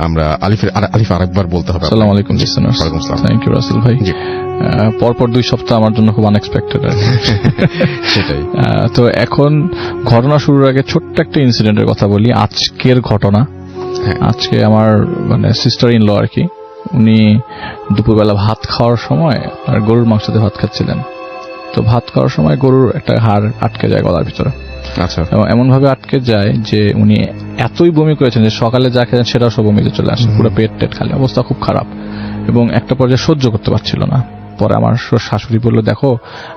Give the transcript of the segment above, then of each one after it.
আমরা আলিফ আরেকবার বলতে হবে। আসসালামু আলাইকুম লিসেনার্স। থ্যাংক ইউ রাসেল ভাই। পরপর 2 সপ্তাহ আমার জন্য খুব আনএক্সপেক্টেড আর সেটাই। তো এখন ঘটনা শুরুর আগে ছোট্ট একটা ইনসিডেন্টের কথা বলি। আজকের ঘটনা, আজকে আমার মানে সিস্টার ইন ল আর কি, উনি দুপুরবেলা ভাত খাওয়ার সময় আর গরুর মাংস দিয়ে ভাত খাচ্ছিলেন। তো ভাত খাওয়ার সময় গরুর একটা হাড় আটকে যায় গলার ভিতরে। আচ্ছা। এবং এমন ভাবে আটকে যায় যে উনি এতই বমি করেছেন যে সকালে যা খেয়েছেন সেটাও সব বমিতে চলে আসে, পুরো পেট টেট খালি, অবস্থা খুব খারাপ। এবং একটা পর্যায়ে সহ্য করতে পারছিল না। পরে আমার শাশুড়ি বললো, দেখো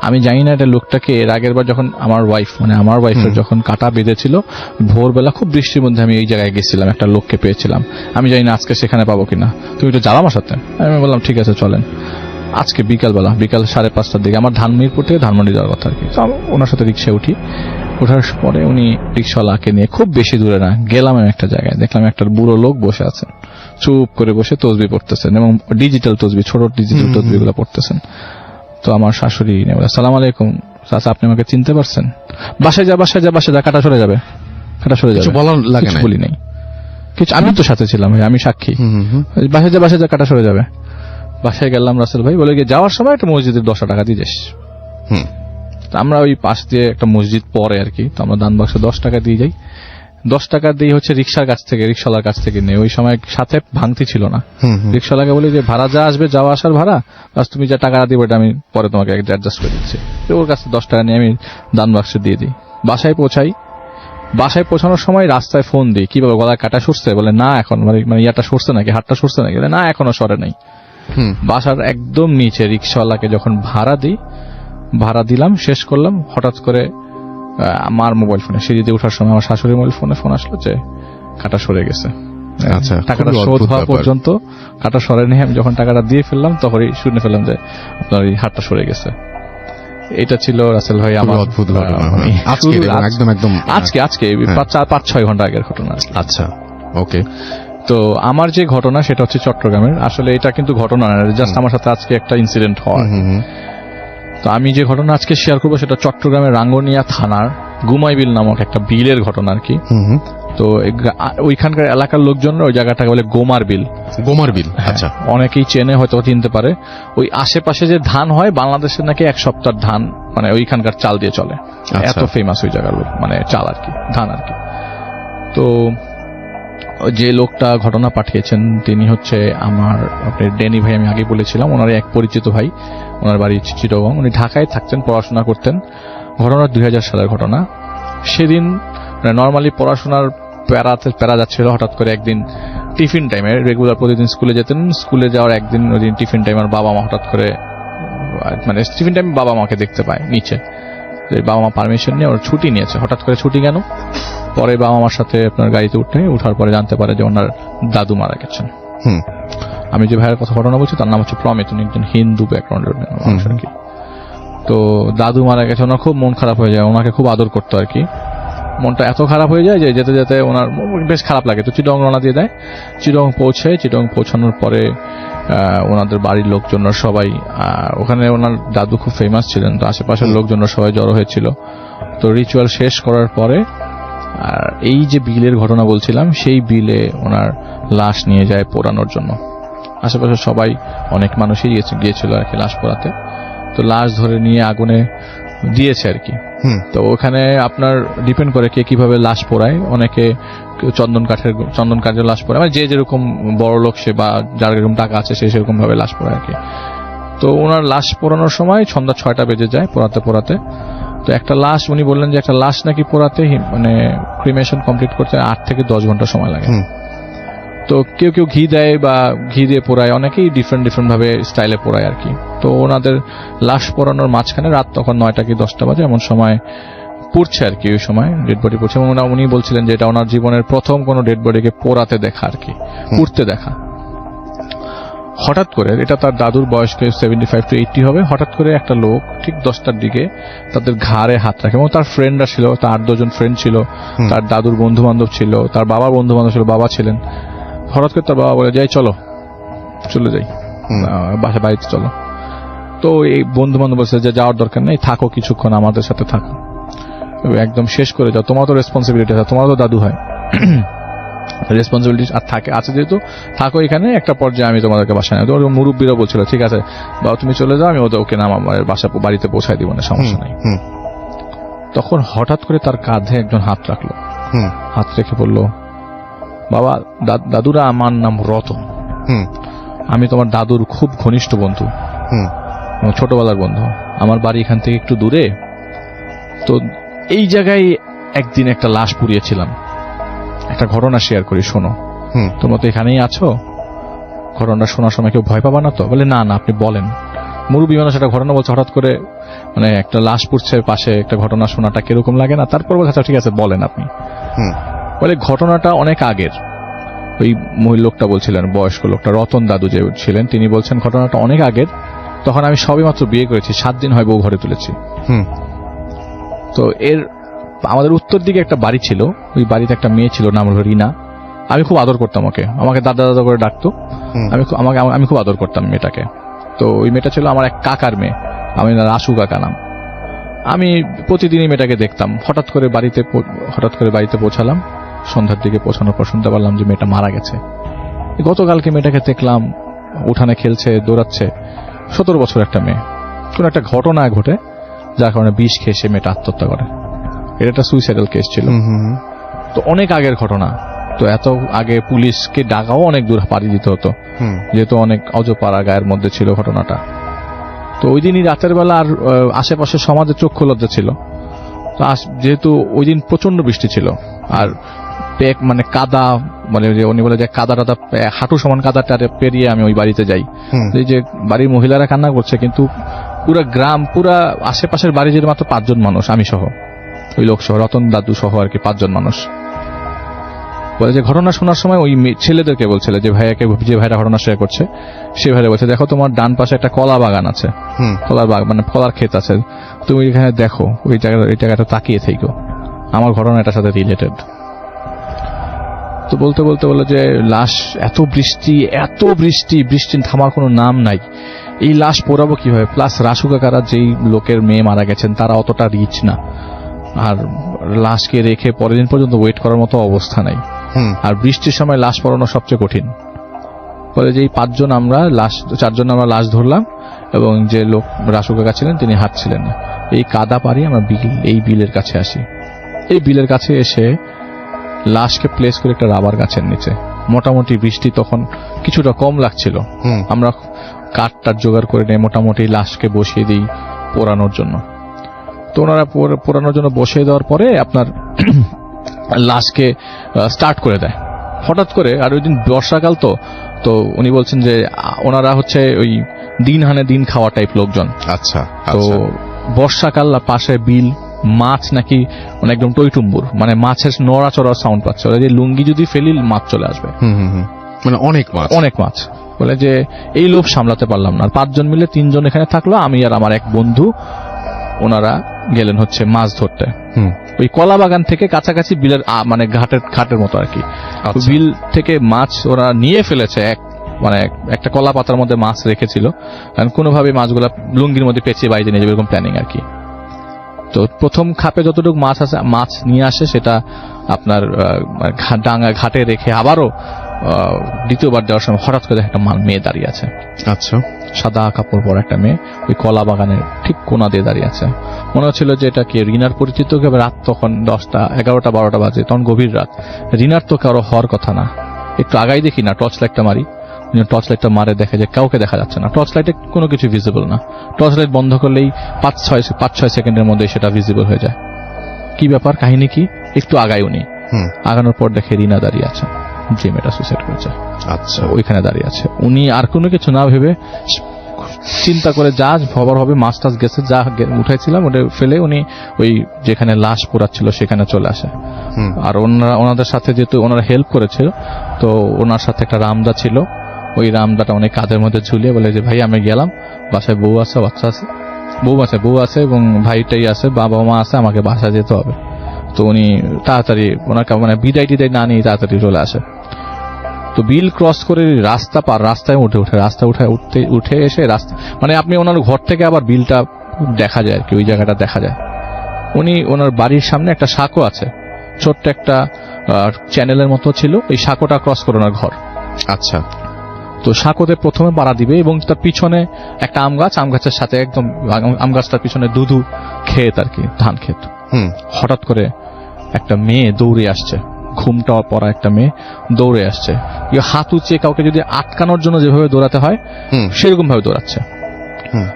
আমি জানি না এটা লোকটাকে, এর আগের বার যখন আমার ওয়াইফের যখন কাটা বেঁধেছিল ভোরবেলা খুব বৃষ্টির মধ্যে আমি এই জায়গায় গেছিলাম, একটা লোককে পেয়েছিলাম, আমি জানি না আজকে সেখানে পাবো কিনা, তুমি তো যাও আমার সাথে। আমি বললাম ঠিক আছে চলেন। আজকে বিকাল 5:30টার দিকে আমার ধানমিরপুর থেকে ধানমন্ডি যাওয়ার কথা আর কি। তো ওনার সাথে রিক্সায় উঠি। ওঠার পরে উনি রিক্সাওয়ালাকে নিয়ে খুব বেশি দূরে না গেলাম একটা জায়গায়, দেখলাম একটা বুড়ো লোক বসে আছেন, চুপ করে বসে তসবি পড়তেছেন এবং ডিজিটাল তসবি, ছোট ডিজিটাল তসবি গুলো পড়তেছেন। তো আমার শাশুড়ি আসসালামু আলাইকুম চাচা, আপনি আমাকে চিনতে পারছেন? বাসায় যা কাটা সরে যাবে। কিছু বলার লাগে না, বলি নাই কিছু, আমি তো সাথে ছিলাম ভাই, আমি সাক্ষী। বাসায় যা কাটা সরে যাবে। বাসায় গেলাম রাসেল ভাই, বলে গিয়ে যাওয়ার সময় একটা মসজিদের 10 টাকা দিয়ে যাস। আমরা ওই পাশ দিয়ে একটা মসজিদ পরে আর কি, তো আমরা দান বাক্সে 10 টাকা দিয়ে যাই। 10 টাকা দিয়ে হচ্ছে রিক্সাওয়ালার কাছ থেকে নেই। ওই সময় সাথে ভাঙতি ছিল না। রিক্সাওয়ালাকে বলি যে ভাড়া যা আসবে, যাওয়া আসার ভাড়া, বাস তুমি যা টাকা দিবে এটা আমি পরে তোমাকে অ্যাডজাস্ট করে দিচ্ছি। ওর কাছে 10 টাকা নিয়ে আমি দান বাক্সে দিয়ে দিই। বাসায় পৌঁছানোর সময় রাস্তায় ফোন দিই, কি বলে গলায় কাটা সরছে? বলে না এখন, মানে ইয়াটা সরছে নাকি, হাতটা সরছে নাকি? না এখনো সরে নাই। বাসার একদম নিচে রিক্সাওয়ালাকে যখন ভাড়া দিলাম, শেষ করলাম, হঠাৎ করে আমার মোবাইল ফোনে সিঁড়িতে ওঠার সময় আমার শাশুড়ির মোবাইল ফোন আসলো যে কাটা সরে গেছে। আচ্ছা, টাকাটা শোধ হওয়া পর্যন্ত কাটা সরেনি। আমি যখন টাকাটা দিয়ে ফেললাম তখনই শুনে ফেললাম যে আপনার এই হাতটা সরে গেছে। এটা ছিল রাসেল ভাই আমার অদ্ভুত ঘটনা। আজকে 5-6 ঘন্টা আগের ঘটনা। আচ্ছা, ওকে। তো আমার যে ঘটনা সেটা হচ্ছে চট্টগ্রামের। আসলে এটা কিন্তু ঘটনা না, জাস্ট আমার সাথে আজকে একটা ইনসিডেন্ট হয়। তো আমি যে ঘটনা আজকে শেয়ার করবো সেটা চট্টগ্রামের রাঙ্গুনিয়া থানার গুমাইবিল নামক একটা বিলের ঘটনা আর কি। তো ওইখানকার এলাকার লোকজন ওই জায়গাটাকে বলে গোমার বিল। আচ্ছা, অনেকেই চেনে, হয়তো চিনতে পারে। ওই আশেপাশে যে ধান হয় বাংলাদেশের নাকি 1 সপ্তাহ ধান মানে ওইখানকার চাল দিয়ে চলে, এত ফেমাস ওই জায়গার মানে চাল আর কি, ধান আর কি। তো যে লোকটা ঘটনা পাঠিয়েছেন তিনি হচ্ছে আমার আপনার ডেনি ভাই, আমি আগে বলেছিলাম, ওনার এক পরিচিত ভাই, ওনার বাড়ি চিটাগং, উনি ঢাকায় থাকতেন, পড়াশোনা করতেন। ঘটনা 2000 সালের ঘটনা। সেদিন নর্মালি পড়াশোনার প্যারা যাচ্ছিল, হঠাৎ করে একদিন টিফিন টাইমে, রেগুলার প্রতিদিন স্কুলে যেতেন, স্কুলে যাওয়ার একদিন ওই দিন টিফিন টাইম আর বাবা মা হঠাৎ করে মানে টিফিন টাইম বাবা মাকে দেখতে পায় নিচে, বাবা মা পারমিশন নিয়ে ওর ছুটি নিয়েছে। হঠাৎ করে ছুটি কেন? পরে বাবা মার সাথে আপনার গাড়িতে উঠার পরে জানতে পারে যে ওনার দাদু মারা গেছেন। আমি যে ভাইয়ের কথা ঘটনা বলছি তার নাম হচ্ছে প্রমিত, উনি একজন হিন্দু ব্যাকগ্রাউন্ডের মানুষ আর কি। তো দাদু মারা গেছে, ওনার খুব মন খারাপ হয়ে যায়, ওনাকে খুব আদর করতো আর কি। মনটা এত খারাপ হয়ে যায় যে যেতে যেতে ওনার বেশ খারাপ লাগে। তো চিটাগং রওনা দিয়ে দেয়। চিটাগং পৌঁছানোর পরে ওনাদের বাড়ির লোকজনরা সবাই, ওখানে ওনার দাদু খুব ফেমাস ছিলেন, তো আশেপাশের লোকজনরা সবাই জড়ো হয়েছিল। তো রিচুয়াল শেষ করার পরে আর এই যে বিলের ঘটনা বলছিলাম, সেই বিলে ওনার লাশ নিয়ে যায় পোড়ানোর জন্য। আশেপাশে সবাই, অনেক মানুষই গিয়েছিল আর কি লাশ পোড়াতে। তো লাশ ধরে নিয়ে আগুনে দিয়েছে আর কি। তো ওখানে আপনার ডিপেন্ড করে কে কিভাবে লাশ পোড়ায়। অনেকে চন্দন কাঠের লাশ পোড়ায়, মানে যে যেরকম বড় লোক সে বা যার যেরকম টাকা আছে সে সেরকম ভাবে লাশ পোড়ায় আর কি। তো ওনার লাশ পোড়ানোর সময় সন্ধ্যা 6টা বেজে যায় পোড়াতে। তো একটা লাশ, উনি বললেন যে একটা লাশ নাকি পোড়াতে মানে ক্রিমেশন কমপ্লিট করতে 8 থেকে 10 ঘন্টা সময় লাগে। তো কেউ ঘি দেয় বা ঘি দিয়ে পোড়ায়, অনেকেই ডিফারেন্ট ভাবে স্টাইলে পোড়ায় আর কি। তো ওনাদের লাশ পোড়ানোর মাঝখানে রাত তখন 9টা কি 10টা বাজে, এমন সময় পুড়ছে আর কি। ওই সময় ডেড বডি পুড়ছে। এবং উনি বলছিলেন যে এটা ওনার জীবনের প্রথম কোনো ডেড বডিকে পোড়াতে দেখা আর কি, পুড়তে দেখা। হঠাৎ করে, এটা তার দাদুর বয়স 75 to 80 হবে, হঠাৎ করে একটা লোক ঠিক 10টার দিকে তাদের ঘাড়ে হাত রাখে। এবং তার ফ্রেন্ডরা ছিল, তার 8-10 জন ফ্রেন্ড ছিল, তার দাদুর বন্ধু বান্ধব ছিল, তার বাবার বন্ধু বান্ধব ছিল, বাবা ছিলেন। হঠাৎ করে তার বাবা বলে, যাই চলে যাই বাড়িতে চলো। তো এই বন্ধু বান্ধব বলছে যে যাওয়ার দরকার নেই, থাকো কিছুক্ষণ, আমাদের সাথে থাকো, একদম শেষ করে যাও, তোমার তো রেসপন্সিবিলিটি আছে, তোমার তো দাদু হয়। রেসপন্সিবিলিটি আর থাকে আছে যেহেতু থাকো এখানে, একটা পর্যায়ে আমি তোমাদেরকে বাসায় নেব। তোমার মুরব্বীরা বলছিল ঠিক আছে বাবা তুমি চলে যাও, আমি ওকে আমার বাড়িতে পৌঁছায় দিব না, সমস্যা নাই। তখন হঠাৎ করে তার কাঁধে একজন হাত রাখলো, হাত রেখে বলল, বাবা দাদুরা আমার নাম রতন, আমি তোমার দাদুর খুব ঘনিষ্ঠ বন্ধু, ছোটবেলার বন্ধু, আমার বাড়ি এখান থেকে একটু দূরে, তো এই জায়গায় একদিন একটা লাশ পুড়িয়েছিলাম, একটা ঘটনা শেয়ার করি শোনো, তোমরা তো এখানেই আছো, ঘটনা শোনার সময় কেউ ভয় পাবা না তো? বলে না না আপনি বলেন। মুরব্বী মানুষ একটা ঘটনা বলছে, হঠাৎ করে মানে একটা লাশ পুড়ছে পাশে, একটা ঘটনা শোনাটা কিরকম লাগে না? তারপর বলছে ঠিক আছে বলেন আপনি। বলে ঘটনাটা অনেক আগের, ওই মহিলা লোকটা বলছিলেন, বয়স্ক লোকটা রতন দাদু যে ছিলেন, তিনি বলছেন ঘটনাটা অনেক আগের, তখন আমি সবে মাত্র বিয়ে করেছি, 7 দিন হয় বউ ঘরে তুলেছি। তো এর আমাদের উত্তর দিকে একটা বাড়ি ছিল, ওই বাড়িতে একটা মেয়ে ছিল, নাম হলো রিনা। আমি খুব আদর করতাম ওকে, আমাকে দাদা দাদা করে ডাকতো, আমি খুব আদর করতাম মেয়েটাকে। তো ওই মেয়েটা ছিল আমার এক কাকার মেয়ে, আমি রাসু কাকা নাম। আমি প্রতিদিনই মেয়েটাকে দেখতাম। হঠাৎ করে বাড়িতে পৌঁছালাম, সন্ধ্যার দিকে পৌঁছানোর পর শুনতে পারলাম যে মেয়েটা মারা গেছে। গতকালকে মেয়েটাকে দেখলাম উঠানে খেলছে, দৌড়াচ্ছে, 17 বছর একটা মেয়ে। কোন একটা ঘটনা ঘটে যার কারণে বিষ খেয়ে সে মেয়েটা আত্মহত্যা করে। এটা একটা সুইসাইডাল কেস ছিল। তো অনেক আগের ঘটনা, তো এত আগে পুলিশকে ডাকাও অনেক দূর পাড়ি দিতে হতো, যেহেতু অনেক অজপাড়া গায়ের মধ্যে ছিল ঘটনাটা। তো ওই দিনই রাতের বেলা আর আশেপাশে সমাজে চক্ষু লজ্জা ছিল। তো যেহেতু ওই দিন প্রচন্ড বৃষ্টি ছিল, আর মানে কাদা, মানে উনি বলে যে কাদা টাদা হাঁটু সমান কাদাটা পেরিয়ে আমি ওই বাড়িতে যাই। এই যে বাড়ির মহিলারা কান্না করছে, কিন্তু পুরা গ্রাম, পুরা আশেপাশের বাড়ি যে মাত্র 5 জন মানুষ, আমি সহ, ওই লোক সহ, রতন দাদু সহ আর কি 5 জন মানুষ। বলে যে ঘটনা শোনার সময় ওই ছেলেদেরকে বলছিল, যে ভাইরা ঘটনা শেয়ার করছে, সে ভাইরা বলছে দেখো তোমার ডান পাশে একটা কলা বাগান আছে, কলার বাগান মানে কলার ক্ষেত আছে, তুমি এখানে দেখো, ওই জায়গাটা তাকিয়ে থেকো, আমার ঘটনা এটার সাথে রিলেটেড। তো বলতে বলতে বললো যে লাশ, এত বৃষ্টি থামার কোনো নাম নাই, এই লাশ পোড়াবো কিভাবে? প্লাস রাসু কাকারা যেই লোকের মেয়ে মারা গেছেন তারা অতটা রিচ না, আর লাশকে রেখে পরের দিন পর্যন্ত ওয়েট করার মতো অবস্থা নাই, আর বৃষ্টির সময় লাশ পড়ানো সবচেয়ে কঠিন। বলে যে এই 4 জন আমরা লাশ ধরলাম, এবং যে লোক রাসু কাকা ছিলেন তিনি হাঁটছিলেন না, এই কাদা পারি আমরা এই বিলের কাছে আসি। এই বিলের কাছে এসে লাশকে প্লেস করে একটা রাবার গাছের নিচে, মোটামুটি বৃষ্টি তখন কিছুটা কম লাগছিল, আমরা কাঠটার জোগাড় করে নিয়ে মোটামুটি লাশকে বসিয়ে দিই পোড়ানোর জন্য। তো ওনারা পোড়ানোর জন্য বসিয়ে দেওয়ার পরে আপনার লাশকে স্টার্ট করে দেয় হঠাৎ করে। আর ওই দিন বর্ষাকাল, তো উনি বলছেন যে ওনারা হচ্ছে ওই দিন হানে দিন খাওয়া টাইপ লোকজন। আচ্ছা। তো বর্ষাকাল, পাশে বিল, মাছ নাকি একদম টইটুম্বুর, মানে মাছের নড়াচড়া সাউন্ড পাচ্ছে, ওরা যে লুঙ্গি যদি ফেলি মাছ চলে আসবে, মানে অনেক মাছ। বলে যে এই লোভ সামলাতে পারলাম না, 5 জন মিলে 3 জন এখানে থাকলো, আমি আর আমার এক বন্ধু, ওনারা গেলেন হচ্ছে মাছ ধরতে ওই কলা বাগান থেকে কাছাকাছি বিলের, মানে ঘাটের মতো আর কি। বিল থেকে মাছ ওরা নিয়ে ফেলেছে, মানে একটা কলা পাতার মধ্যে মাছ রেখেছিল, কারণ কোনোভাবে মাছগুলা লুঙ্গির মধ্যে পেঁচিয়ে বাইরে নিয়ে যাবে, এরকম প্ল্যানিং আর কি। তো প্রথম খাপে যতটুকু মাছ নিয়ে আসে সেটা আপনার ডাঙ্গা ঘাটে রেখে আবারও দ্বিতীয়বার দেওয়ার সময় হঠাৎ করে একটা মেয়ে দাঁড়িয়ে আছে। আচ্ছা। সাদা কাপড় পরা একটা মেয়ে ওই কলা বাগানের ঠিক কোনা দিয়ে দাঁড়িয়ে আছে। মনে হচ্ছিল যে এটা কি রিনার পরিচিত। রাত তখন 10টা 11টা 12টা বাজে, তখন গভীর রাত। রিনার তো কারো হওয়ার কথা না। একটু আগাই দেখি না, টর্চ লাইটটা মারি, টর্চ লাইটটা মারে দেখে যে কাউকে দেখা যাচ্ছে না, টর্চ লাইটে কোনো কিছু ভিজিবল না। টর্চ লাইট বন্ধ করলেই 5-6 সেকেন্ডের মধ্যে সেটা ভিজিবল হয়ে যায়। কি ব্যাপার, কাহিনী কি? একটু আগাই উনি, আগানোর পর দেখে রিনা দাঁড়িয়ে আছে, যে মেয়েটা সুইসাইড করেছে। আচ্ছা। ওইখানে দাঁড়িয়ে আছে। উনি আর কোনো কিছু না ভেবে চিন্তা করে যা খবর হবে, মাছ টাছ গেছে, যা উঠাইছিলাম ওটা ফেলে উনি ওই যেখানে লাশ পোড়াচ্ছিল সেখানে চলে আসে। আর ওনাদের সাথে যেহেতু ওনারা হেল্প করেছিল, তো ওনার সাথে একটা রামদা ছিল, ওই রামদাটা অনেক কাঁধের মধ্যে ঝুলিয়ে বলে যে ভাই আমি গেলাম, বাসায় বউ আছে, বাচ্চা আছে, বউ আছে এবং ভাইটাই আছে, বাবা মা আছে, আমাকে বাসায় যেতে হবে। তো উনি তাড়াতাড়ি ওনাকে মানে বিদায় টিদায় না নিয়ে তাড়াতাড়ি চলে আসে। তো বিল ক্রস করে রাস্তায় উঠে এসে রাস্তা, মানে আপনি ওনার ঘর থেকে আবার বিলটা দেখা যায় আর কি, ওই জায়গাটা দেখা যায়। উনি ওনার বাড়ির সামনে একটা সাঁকো আছে, ছোট্ট একটা চ্যানেলের মতো ছিল, এই সাঁকোটা ক্রস করে ওনার ঘর। আচ্ছা। তো সাঁকোতে প্রথমে পাড়া দিবে এবং তার পিছনে একটা আম গাছের সাথে একদম আম গাছটার পিছনে দুধু ক্ষেত আর কি, ধান ক্ষেত। হঠাৎ করে একটা মেয়ে দৌড়ে আসছে, ঘুমটা পড়া একটা মেয়ে দৌড়ে আসছে। হাত উঁচিয়ে কাউকে যদি আটকানোর জন্য যেভাবে দৌড়াতে হয় সেরকম ভাবে দৌড়াচ্ছে।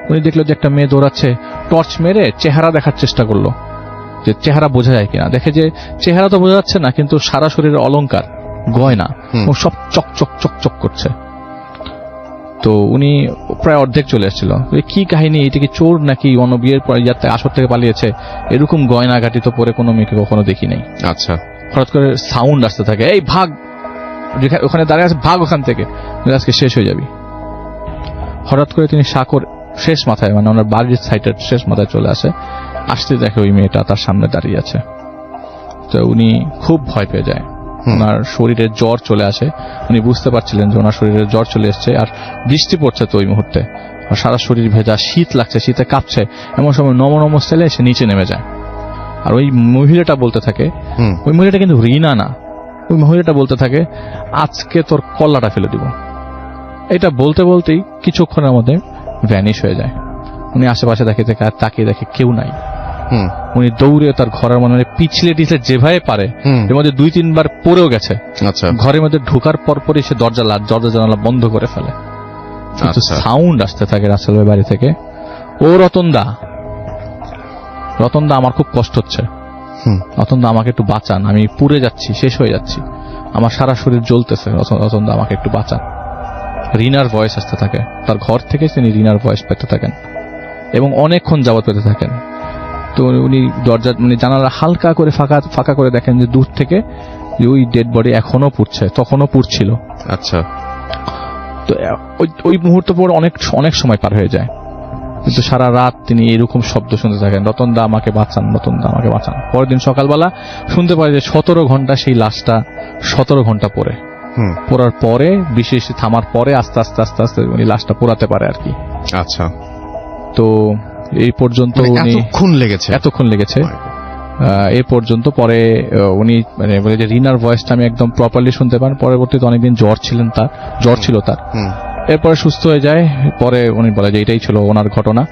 উনি দেখলো যে একটা মেয়ে দৌড়াচ্ছে, টর্চ মেরে চেহারা দেখার চেষ্টা করলো যে চেহারা বোঝা যায় কিনা। দেখে যে চেহারা তো বোঝা যাচ্ছে না, কিন্তু সারা শরীরের অলংকার, গয়না ও সব চকচক চকচক করছে। তো উনি প্রায় অর্ধেক চলে এসেছিল। কি কাহিনী, এটা কি চোর নাকি অন্য বিয়ের পর ইয়াতে আসর থেকে পালিয়েছে? এরকম গয়নাঘাটি তো পরে কোনো মেয়েকে কখনো দেখি নাই। আচ্ছা। হঠাৎ করে সাউন্ড আসতে থাকে, এই ভাগ, ওখানে দাঁড়িয়ে আছে, ভাগ ওখান থেকে, আজকে শেষ হয়ে যাবি। হঠাৎ করে তিনি সাঁকোর শেষ মাথায়, মানে ওনার বাড়ির সাইডের শেষ মাথায় চলে আসে। আসতে দেখে ওই মেয়েটা তার সামনে দাঁড়িয়ে আছে। তো উনি খুব ভয় পেয়ে যায়, ওনার শরীরে জ্বর চলে আসে। উনি বুঝতে পারছিলেন যে ওনার শরীরে জ্বর চলে এসছে, আর বৃষ্টি পড়ছে তো ওই মুহূর্তে, আর সারা শরীর ভেজা, শীত লাগছে, শীতে কাঁপছে। এমন সময় নম স্টাইলে সে নিচে নেমে যায়। আর ওই মহিলাটা বলতে থাকে, ওই মহিলাটা কিন্তু রিনা না, ওই মহিলাটা বলতে থাকে, আজকে তোর কল্লাটা ফেলে দিব। এটা বলতে বলতেই কিছুক্ষণের মধ্যে ভ্যানিশ হয়ে যায়। উনি আশেপাশে তাকিয়ে দেখে কেউ নাই। উনি দৌড়ে তার ঘরের মনে পিছলে টিছলে যেভাবে পারে, এর মধ্যে 2-3 বার পড়েও গেছে। আচ্ছা। ঘরের মধ্যে ঢোকার পরপরই সে দরজা জানালা বন্ধ করে ফেলে। সাউন্ড আসতে থাকে রাসেল ভাই বাড়ি থেকে, ও রতনদা, আমার খুব কষ্ট হচ্ছে, রতনদা আমাকে একটু বাঁচান, আমি পুড়ে যাচ্ছি, শেষ হয়ে যাচ্ছি, আমার সারা শরীর জ্বলতেছে, রতনদা আমাকে একটু বাঁচান। রিনার ভয়েস আসতে থাকে তার ঘর থেকে, তিনি রিনার ভয়েস পেতে থাকেন এবং অনেকক্ষণ যাবত পেতে থাকেন। তো উনি দরজা, মানে জানালা হালকা করে ফাঁকা করে দেখেন যে দূর থেকে ওই ডেড বডি এখনো পুড়ছে, তখনও পুড়ছিল। আচ্ছা। তো ওই মুহূর্ত পর অনেক সময় পার হয়ে যায়, কিন্তু সারা রাত তিনি এরকম শব্দ শুনতে থাকেন, রতনদা আমাকে বাঁচান, রতনদা আমাকে বাঁচান। পরের দিন সকালবেলা শুনতে পারে যে 17 ঘন্টা সেই লাশটা 17 ঘন্টা পরে, পোড়ার পরে, বিশেষ থামার পরে আস্তে আস্তে উনি লাশটা পোড়াতে পারে আর কি। আচ্ছা। তো এই পর্যন্ত এতক্ষণ লেগেছে এই পর্যন্ত। পরে উনি মানে বলে যে রিনার ভয়েসটা আমি একদম প্রপারলি শুনতে পান। পরবর্তীতে অনেকদিন জ্বর ছিল তার, এরপরে সুস্থ হয়ে যায়। পরে উনি বলে যে এটাই ছিল ওনার ঘটনা।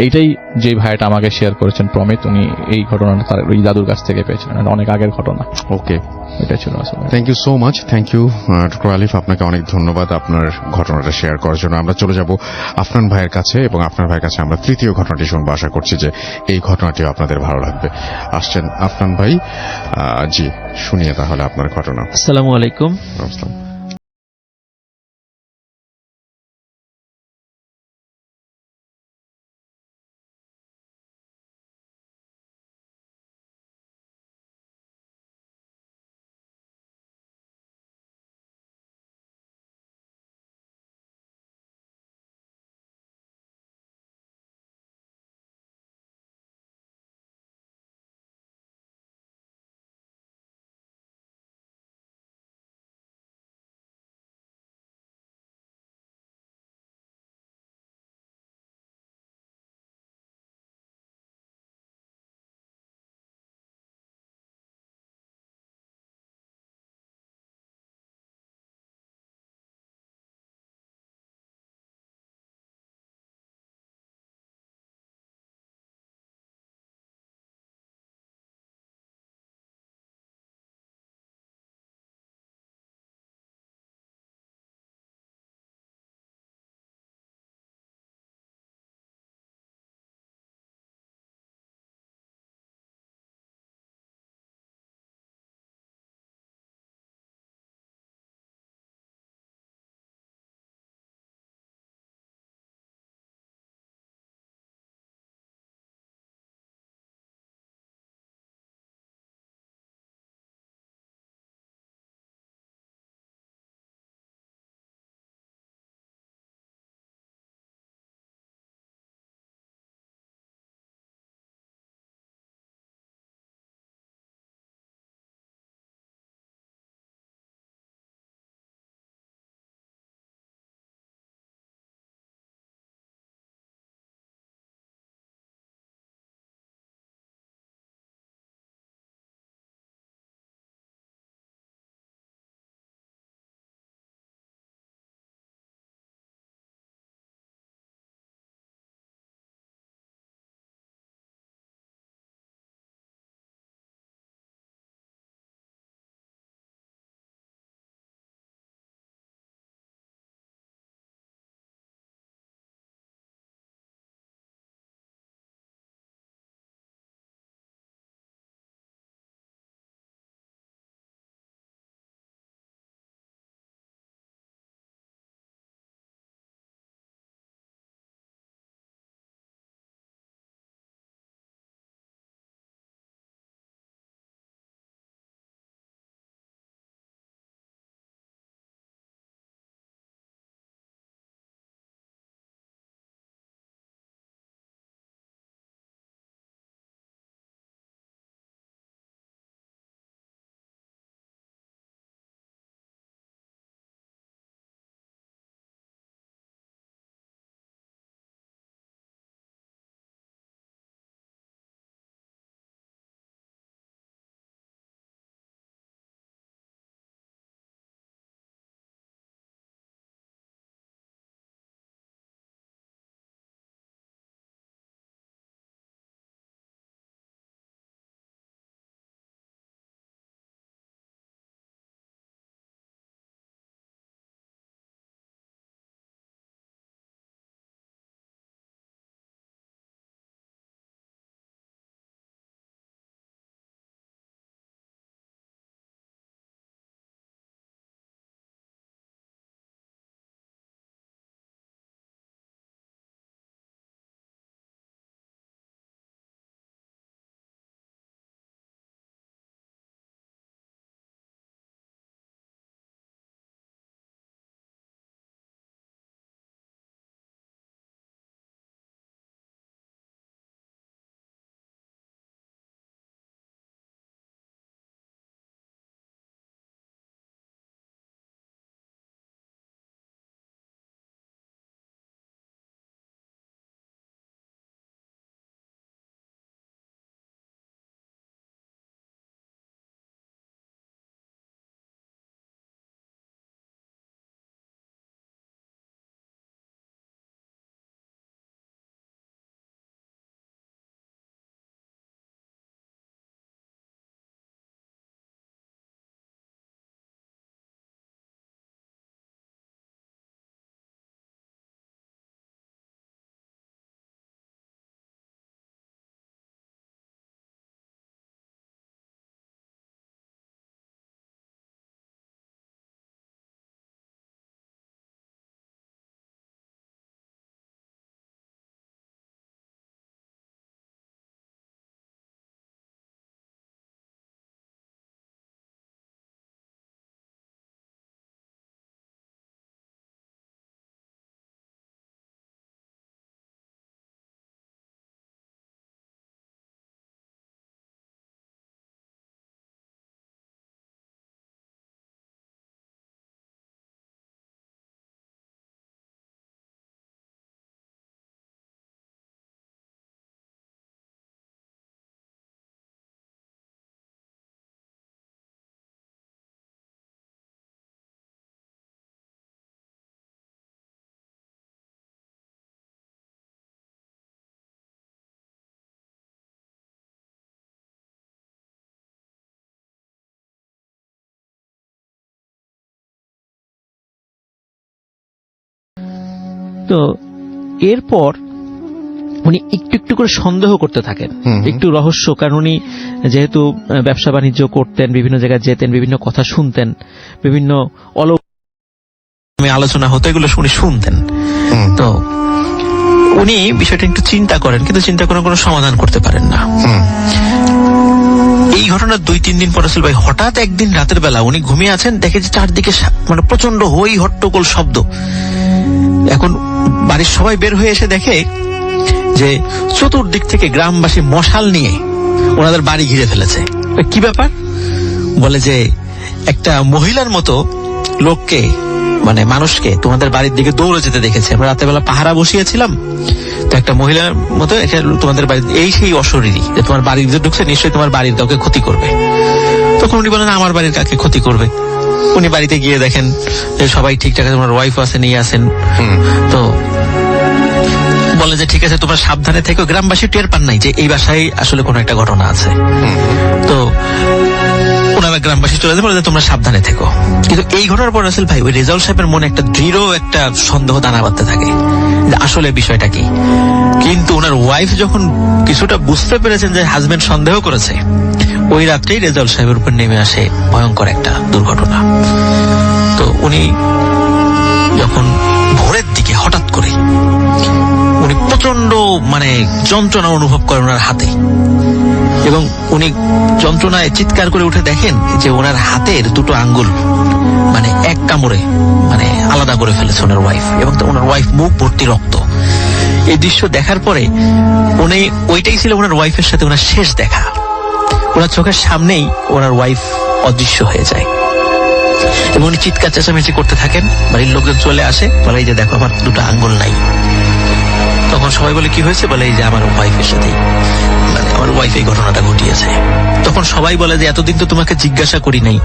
এইটাই যে ভাইটা আমাকে শেয়ার করেছেন প্রমিত, উনি এই ঘটনাটা তার ওই দাদুর কাছ থেকে পেয়েছিলেন, অনেক আগের ঘটনা। ওকে, এটাই ছিল আসলে। Thank you so much. Thank you doctor Alif, আপনাকে অনেক ধন্যবাদ আপনার ঘটনাটা শেয়ার করার জন্য। আমরা চলে যাব আফনান ভাইয়ের কাছে, এবং আফনান ভাইয়ের কাছে আমরা তৃতীয় ঘটনাটি শুনবো। আশা করছি যে এই ঘটনাটিও আপনাদের ভালো লাগবে। আসছেন আফনান ভাই, জি শুনিয়ে তাহলে আপনার ঘটনা। আসসালামু আলাইকুম। আসসালাম। তো এরপর উনি একটু একটু করে সন্দেহ করতে থাকেন, একটু রহস্য, কারণ উনি যেহেতু ব্যবসা বাণিজ্য করতেন, বিভিন্ন জায়গায় যেতেন, বিভিন্ন কথা শুনতেন, বিভিন্ন আলোচনা হতো, এগুলো উনি শুনতেন। তো উনি বিষয়টা একটু চিন্তা করেন, কিন্তু চিন্তা করে কোনো সমাধান করতে পারেন না। এই ঘটনার 2-3 দিন পরে ভাই হঠাৎ একদিন রাতের বেলা উনি ঘুমিয়ে আছেন, দেখে যে চারদিকে মানে প্রচন্ড হই হট্টগোল শব্দ। এখন বাড়ির সবাই বের হয়ে এসে দেখে যে চতুর্দিক থেকে গ্রামবাসী মশাল নিয়ে ওনাদের বাড়ি ঘিরে ফেলেছে। কি ব্যাপার? বলে যে একটা মহিলার মতো লোককে, মানে মানুষকে তোমাদের বাড়ির দিকে দৌড়ে যেতে দেখেছে। আমরা রাতের বেলা পাহারা বসিয়েছিলাম, তো একটা মহিলার মতো তোমাদের বাড়ি, এই সেই অশরীরী যে তোমার বাড়ির ভিতরে ঢুকছে, নিশ্চয়ই তোমার বাড়ির কাউকে ক্ষতি করবে। তখন উনি বলেন আমার বাড়ির কাকে ক্ষতি করবে? উনি বাড়িতে গিয়ে দেখেন যে সবাই ঠিকঠাক আছে, ওনার ওয়াইফ আছে, নিয়ে আসেন। তো বলে যে ঠিক আছে তোমরা সাবধানে থেকো। গ্রামবাসী টের পান নাই যে এই বাসায় আসলে কোনো একটা ঘটনা আছে। তো ওনারা গ্রামবাসী চলে যাবে, তোমরা সাবধানে থেকো। কিন্তু এই ঘটনার পর রাসেল ভাই ওই রেজাউল সাহেবের মনে একটা দৃঢ় একটা সন্দেহ দানা বাঁধতে থাকে যে আসলে বিষয়টা কি। কিন্তু ওনার ওয়াইফ যখন কিছুটা বুঝতে পেরেছেন যে হাজবেন্ড সন্দেহ করেছে, ওই রাত্রেই রেজাউল সাহেবের উপর নেমে আসে ভয়ঙ্কর একটা দুর্ঘটনা। তো উনি যখন ভোরের দিকে হঠাৎ করে উনি প্রচন্ড মানে যন্ত্রণা অনুভব করেন ওনার হাতে, এবং উনি যন্ত্রণায় চিৎকার করে উঠে দেখেন যে ওনার হাতের দুটো আঙ্গুল মানে এক কামড়ে মানে আলাদা করে ফেলেছে ওনার ওয়াইফ, এবং ওনার ওয়াইফ মুখ ভর্তি রক্ত। এই দৃশ্য দেখার পরে উনি, ওইটাই ছিল ওনার ওয়াইফের সাথে ওনার শেষ দেখা। ওনার চোখের সামনেই ওনার ওয়াইফ অদৃশ্য হয়ে যায়, এবং উনি চিৎকার চেঁচামেচি করতে থাকেন। বাড়ির লোকজন চলে আসে, বলে এই যে দেখো আমার দুটো আঙ্গুল নাই। তখন সবাই বলে কি হয়েছে? বলে এই যে আমার ওয়াইফের সাথে, মানে আমার ওয়াইফ এই ঘটনাটা ঘটিয়েছে। তখন সবাই বলে যে এতদিন তো তোমাকে জিজ্ঞাসা করি নাই,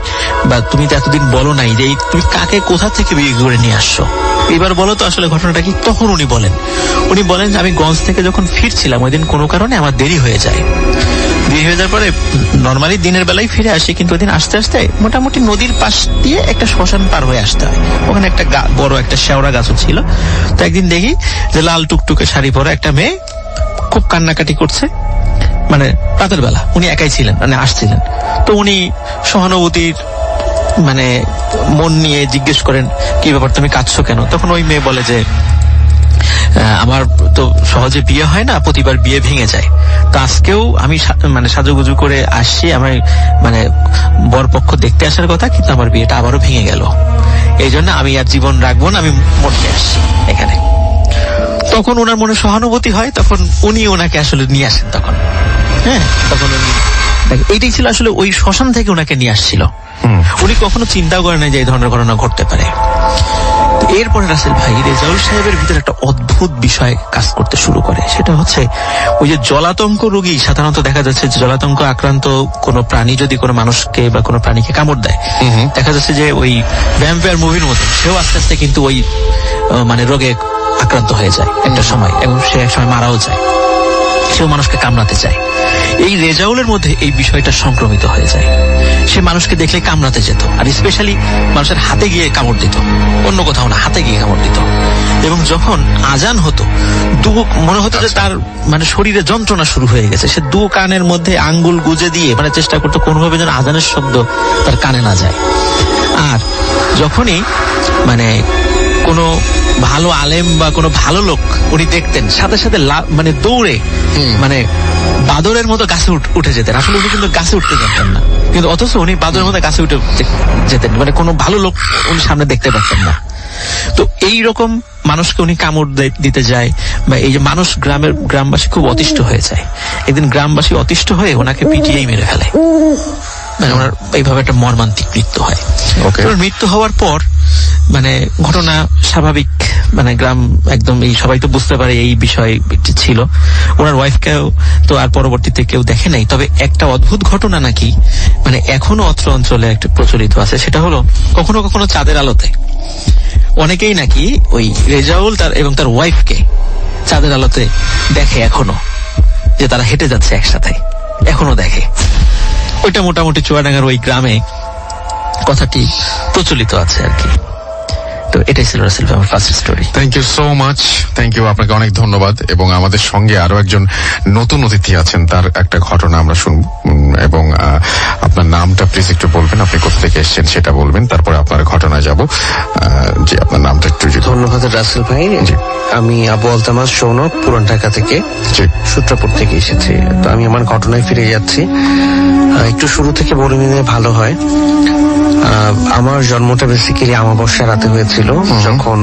বা তুমি তো এতদিন বলো নাই যে তুমি কাকে কোথা থেকে বিয়ে করে নিয়ে আসছো, এবার বলো তো আসলে ঘটনাটা কি। তখন উনি বলেন যে আমি গঞ্জ থেকে যখন ফিরছিলাম ওই দিন কোনো কারণে আমার দেরি হয়ে যায়। দেরি হয়ে যাওয়ার পরে নর্মালি দিনের বেলায় ফিরে আসি, কিন্তু ওই দিন আসতে আসতে মোটামুটি নদীর পাশ দিয়ে একটা শ্মশান পার হয়ে আসতে হয়। ওখানে একটা বড় একটা শেওড়া গাছও ছিল। তো একদিন দেখি যে লাল টুকটুকে শাড়ি পরা একটা মেয়ে খুব কান্নাকাটি করছে, মানে রাতের বেলা। উনি একাই ছিলেন, মানে আসছিলেন। তো উনি সহানুভূতির মানে মন নিয়ে জিজ্ঞেস করেন কি ব্যাপার, তুমি কাঁদছো কেন? তখন ওই মেয়ে বলে যে আমার তো সহজে বিয়ে হয় না, প্রতিবার বিয়ে ভেঙে যায়। তো আজকেও আমি মানে সাজুগুজু করে আসছি, আমার মানে বরপক্ষ দেখতে আসার কথা, কিন্তু আমার বিয়েটা আবারও ভেঙে গেল। এই জন্য আমি আর জীবন রাখবো না, আমি মরতে আসছি এখানে। তখন ওনার মনে সহানুভূতি হয়, তখন উনি ওনাকে আসলে নিয়ে আসেন। তখন তখন উনি, এইটাই ছিল আসলে ওই শ্মশান থেকে ওনাকে নিয়ে আসছিল। উনি কখনো চিন্তাও করেন না যে এই ধরনের ঘটনা ঘটতে পারে। এরপরে রাসেল ভাই রেজাউল সাহেবের ভিতরে একটা অদ্ভুত বিষয় কাজ করতে শুরু করে। সেটা হচ্ছে ওই যে জলাতঙ্ক রোগী, সাধারণত দেখা যাচ্ছে যে জলাতঙ্ক আক্রান্ত কোনো প্রাণী যদি কোনো মানুষকে বা কোনো প্রাণীকে কামড় দেয়, দেখা যাচ্ছে যে ওই ভ্যাম্পায়ার মুভির মতো সেও আস্তে আস্তে কিন্তু ওই মানে রোগে আক্রান্ত হয়ে যায় একটা সময়, এবং সে এক সময় মারাও যায়। সেও মানুষকে কামড়াতে চায়। এই রেজাউলের মধ্যে এই বিষয়টা সংক্রমিত হয়ে যায়। সে মানুষকে দেখলে কামড়াতে যেত, আর স্পেশালি মানুষের হাতে গিয়ে কামড় দিত, অন্য কোথাও না, হাতে গিয়ে কামড় দিত। এবং যখন আজান হতো, মনে হতো যে তার মানে শরীরে যন্ত্রণা শুরু হয়ে গেছে। সে দু কানের মধ্যে আঙ্গুল গুজে দিয়ে মানে চেষ্টা করতো কোনোভাবে যেন আজানের শব্দ তার কানে না যায়। আর যখনই মানে কোনো ভালো আলেম বা কোনো ভালো লোক উনি দেখতেন, সাথে সাথে মানে দৌড়ে মানে বাদরের মতো গাছে উঠে যেতেন। আসলে উনি কিন্তু গাছে উঠতে জানতেন না, কিন্তু অথচ উনি বাদরের মতো গাছে উঠে যেতেন, মানে কোনো ভালো লোক উনি সামনে দেখতে পারতেন না। তো এই রকম মানুষকে উনি কামড় দিতে যায়, বা এই যে মানুষ গ্রামবাসী খুব অতিষ্ঠ হয়ে যায়। একদিন গ্রামবাসী অতিষ্ঠ হয়ে ওনাকে পিটিয়েই মেরে ফেলে, মানে ওনার এইভাবে একটা মর্মান্তিক মৃত্যু হয়। মৃত্যু হওয়ার পর মানে ঘটনা স্বাভাবিক, মানে গ্রাম একদম এই সবাই তো বুঝতে পারে এই বিষয় ছিল। ওনার ওয়াইফকেও তো আর পরবর্তীতে কেউ দেখে নাই। তবে একটা অদ্ভুত ঘটনা নাকি মানে এখনো অত্র অঞ্চলে একটা প্রচলিত আছে, সেটা হলো কখনো কখনো চাঁদের আলোতে অনেকেই নাকি ওই রেজাউল এবং তার ওয়াইফকে চাঁদের আলোতে দেখে এখনো, যে তারা হেঁটে যাচ্ছে একসাথে, এখনো দেখে। ওইটা মোটামুটি চুয়াডাঙ্গার ওই গ্রামে কথাটি প্রচলিত আছে আর কি। তো এটাই ছিল রাসেল ভাই আমার first story. Thank you so much, thank you, আপনাকে অনেক ধন্যবাদ। এবং আমাদের সঙ্গে আরো একজন নতুন অতিথি আছেন, তার একটা ঘটনা আমরা শুনব। এবং আপনার নামটা প্লিজ একটু বলবেন, আপনি কোথা থেকে এসেছেন সেটা বলবেন, তারপরে আপনার ঘটনায় যাব। জি, আপনার নামটা একটু যদি। ধন্যবাদ রাসেল ভাই। আমি আবু আলতামাস সৌনক, পুরান ঢাকা থেকে, সূত্রপুর থেকে এসেছি। তো আমি আমার ঘটনায় ফিরে যাচ্ছি। একটু শুরু থেকে বলে নিলে ভালো হয়। আমার জন্মটা বেসিক্যালি অমাবস্যা রাতে হয়েছিল, যখন